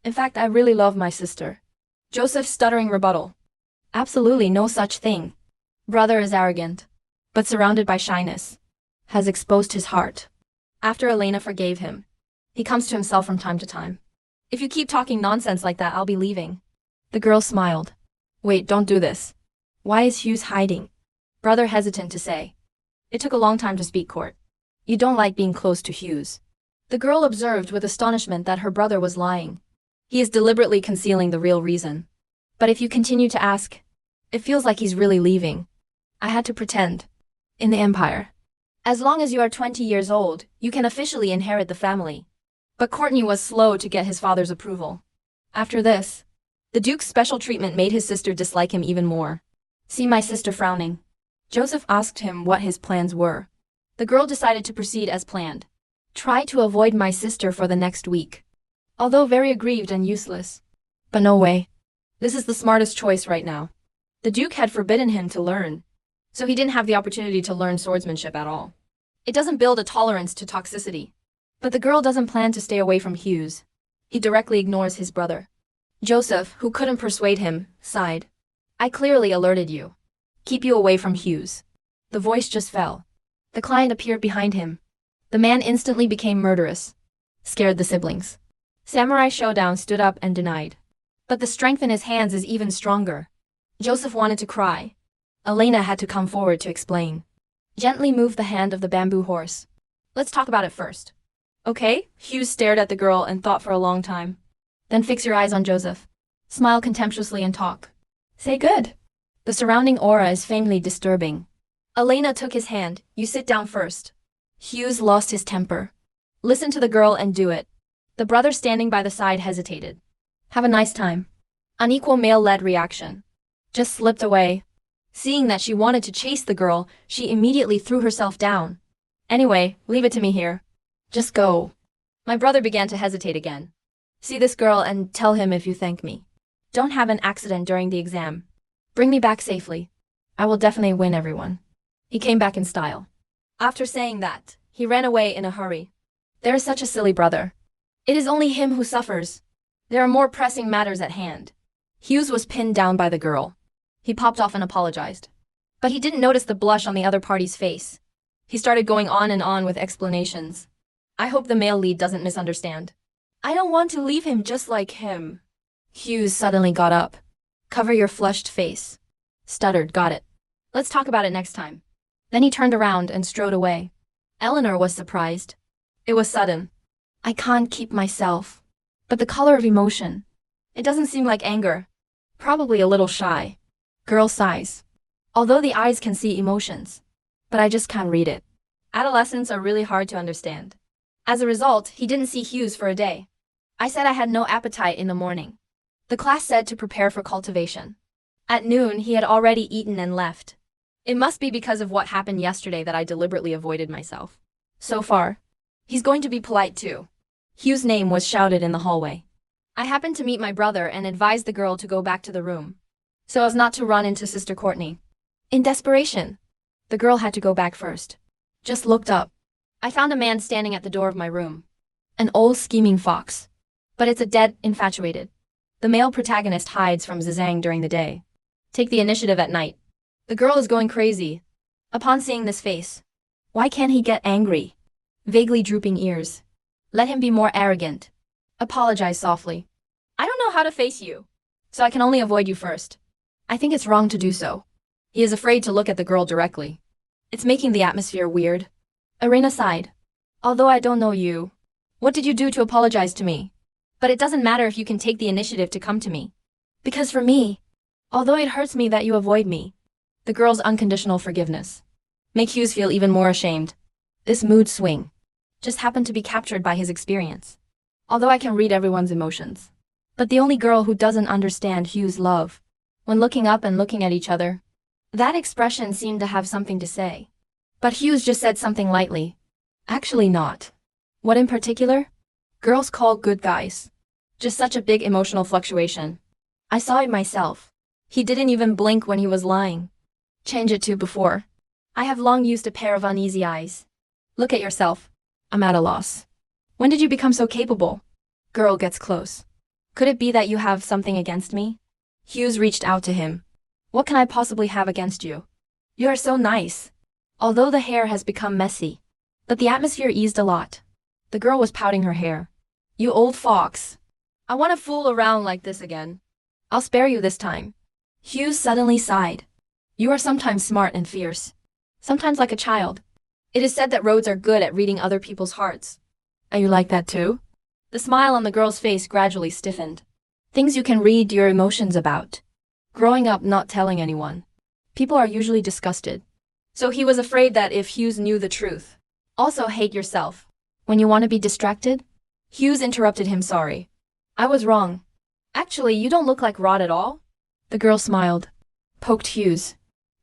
In fact, I really love my sister. Joseph's stuttering rebuttal. Absolutely no such thing. Brother is arrogant, but surrounded by shyness. Has exposed his heart. After Elena forgave him, he comes to himself from time to time. If you keep talking nonsense like that, I'll be leaving. The girl smiled. Wait, don't do this. Why is Hughes hiding? Brother hesitant to say. It took a long time to speak court. You don't like being close to Hughes. The girl observed with astonishment that her brother was lying. He is deliberately concealing the real reason. But if you continue to ask, it feels like he's really leaving. I had to pretend. In the Empire. As long as you are 20 years old, you can officially inherit the family. But Courtney was slow to get his father's approval. After this, the Duke's special treatment made his sister dislike him even more. See my sister frowning. Joseph asked him what his plans were. The girl decided to proceed as planned. Try to avoid my sister for the next week. Although very aggrieved and useless. But no way. This is the smartest choice right now. The Duke had forbidden him to learn, so he didn't have the opportunity to learn swordsmanship at all. It doesn't build a tolerance to toxicity. But the girl doesn't plan to stay away from Hughes. He directly ignores his brother. Joseph, who couldn't persuade him, sighed. I clearly alerted you. Keep you away from Hughes. The voice just fell. The client appeared behind him. The man instantly became murderous. Scared the siblings. Samurai Showdown stood up and denied. But the strength in his hands is even stronger. Joseph wanted to cry. Elena had to come forward to explain. Gently move the hand of the bamboo horse. Let's talk about it first. Okay? Hughes stared at the girl and thought for a long time. Then fix your eyes on Joseph. Smile contemptuously and talk. Say good. The surrounding aura is faintly disturbing. Elena took his hand. You sit down first. Hughes lost his temper. Listen to the girl and do it. The brother standing by the side hesitated. Have a nice time. Unequal male-led reaction. Just slipped away. Seeing that she wanted to chase the girl, she immediately threw herself down. Anyway, leave it to me here. Just go. My brother began to hesitate again. See this girl and tell him if you thank me. Don't have an accident during the exam. Bring me back safely. I will definitely win everyone. He came back in style. After saying that, he ran away in a hurry. There is such a silly brother. It is only him who suffers. There are more pressing matters at hand. Hughes was pinned down by the girl. He popped off and apologized. But he didn't notice the blush on the other party's face. He started going on and on with explanations. I hope the male lead doesn't misunderstand. I don't want to leave him just like him. Hughes suddenly got up. Cover your flushed face. Stuttered, got it. Let's talk about it next time. Then he turned around and strode away. Eleanor was surprised. It was sudden. I can't keep myself. But the color of emotion. It doesn't seem like anger. Probably a little shy. Girl sighs. Although the eyes can see emotions. But I just can't read it. Adolescents are really hard to understand. As a result, he didn't see Hughes for a day. I said I had no appetite in the morning. The class said to prepare for cultivation. At noon, he had already eaten and left. It must be because of what happened yesterday that I deliberately avoided myself. So far, he's going to be polite too. Hugh's name was shouted in the hallway. I happened to meet my brother and advised the girl to go back to the room, so as not to run into Sister Courtney. In desperation, the girl had to go back first. Just looked up. I found a man standing at the door of my room. An old scheming fox. But it's a dead infatuated. The male protagonist hides from Zizang during the day. Take the initiative at night. The girl is going crazy. Upon seeing this face, why can't he get angry? Vaguely drooping ears. Let him be more arrogant. Apologize softly. I don't know how to face you, so I can only avoid you first. I think it's wrong to do so. He is afraid to look at the girl directly. It's making the atmosphere weird. Irena sighed. Although I don't know you. What did you do to apologize to me? But it doesn't matter if you can take the initiative to come to me. Because for me, although it hurts me that you avoid me, the girl's unconditional forgiveness make Hughes feel even more ashamed. This mood swing just happened to be captured by his experience. Although I can read everyone's emotions. But the only girl who doesn't understand Hughes' love, when looking up and looking at each other, that expression seemed to have something to say. But Hughes just said something lightly. Actually not. What in particular? Girls call good guys. Just such a big emotional fluctuation. I saw it myself. He didn't even blink when he was lying. Change it to before. I have long used a pair of uneasy eyes. Look at yourself. I'm at a loss. When did you become so capable? Girl gets close. Could it be that you have something against me? Hughes reached out to him. What can I possibly have against you? You are so nice. Although the hair has become messy. But the atmosphere eased a lot. The girl was pouting her hair. You old fox. I want to fool around like this again. I'll spare you this time. Hughes suddenly sighed. You are sometimes smart and fierce. Sometimes like a child. It is said that roads are good at reading other people's hearts. Are you like that too? The smile on the girl's face gradually stiffened. Things you can read your emotions about. Growing up not telling anyone. People are usually disgusted. So he was afraid that if Hughes knew the truth. Also hate yourself. When you want to be distracted? Hughes interrupted him. Sorry. I was wrong. Actually, you don't look like Rod at all. The girl smiled. Poked Hughes.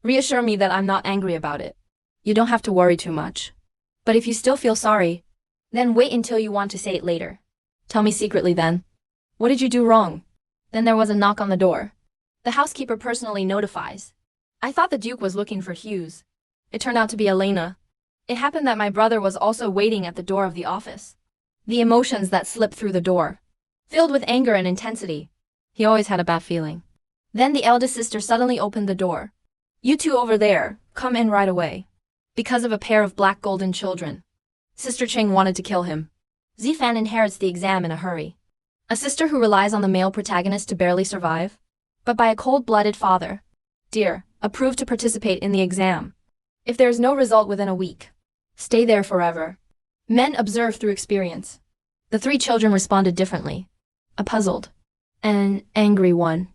Reassure me that I'm not angry about it. You don't have to worry too much. But if you still feel sorry, then wait until you want to say it later. Tell me secretly then. What did you do wrong? Then there was a knock on the door. The housekeeper personally notifies. I thought the Duke was looking for Hughes. It turned out to be Elena. It happened that my brother was also waiting at the door of the office. The emotions that slipped through the door. Filled with anger and intensity. He always had a bad feeling. Then the eldest sister suddenly opened the door. You two over there, come in right away. Because of a pair of black golden children. Sister Qing wanted to kill him. Zifan inherits the exam in a hurry. A sister who relies on the male protagonist to barely survive. But by a cold-blooded father. Dear, approved to participate in the exam. If there is no result within a week. Stay there forever. Men observe through experience. The three children responded differently. A puzzled. An angry one.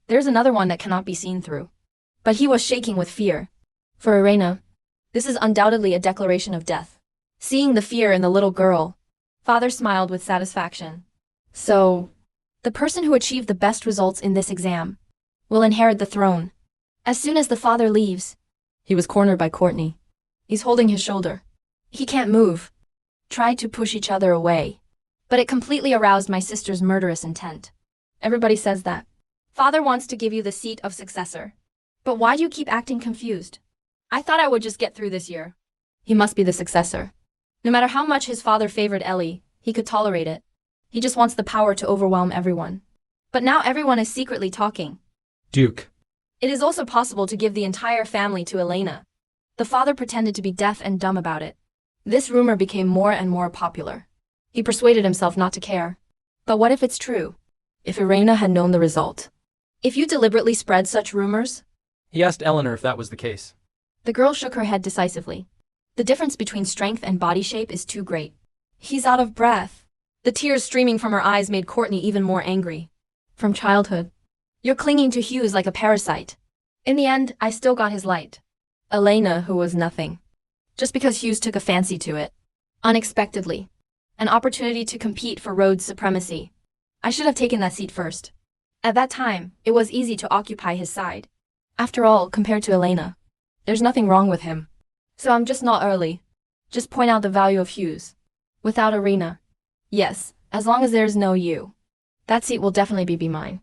There's another one that cannot be seen through. But he was shaking with fear. For Irena, this is undoubtedly a declaration of death. Seeing the fear in the little girl, father smiled with satisfaction. So, the person who achieved the best results in this exam will inherit the throne. As soon as the father leaves, he was cornered by Courtney. He's holding his shoulder. He can't move. Tried to push each other away. But it completely aroused my sister's murderous intent. Everybody says that. Father wants to give you the seat of successor. But why do you keep acting confused? I thought I would just get through this year. He must be the successor. No matter how much his father favored Ellie, he could tolerate it. He just wants the power to overwhelm everyone. But now everyone is secretly talking. Duke. It is also possible to give the entire family to Elena. The father pretended to be deaf and dumb about it. This rumor became more and more popular. He persuaded himself not to care. But what if it's true? If Irena had known the result? If you deliberately spread such rumors? He asked Eleanor if that was the case. The girl shook her head decisively. The difference between strength and body shape is too great. He's out of breath. The tears streaming from her eyes made Courtney even more angry. From childhood. You're clinging to Hughes like a parasite. In the end, I still got his light. Elena, who was nothing. Just because Hughes took a fancy to it. Unexpectedly. An opportunity to compete for Rhodes' supremacy. I should have taken that seat first. At that time, it was easy to occupy his side. After all, compared to Elena, there's nothing wrong with him. So I'm just not early. Just point out the value of Hughes. Without Irena. Yes, as long as there's no you. That seat will definitely be mine.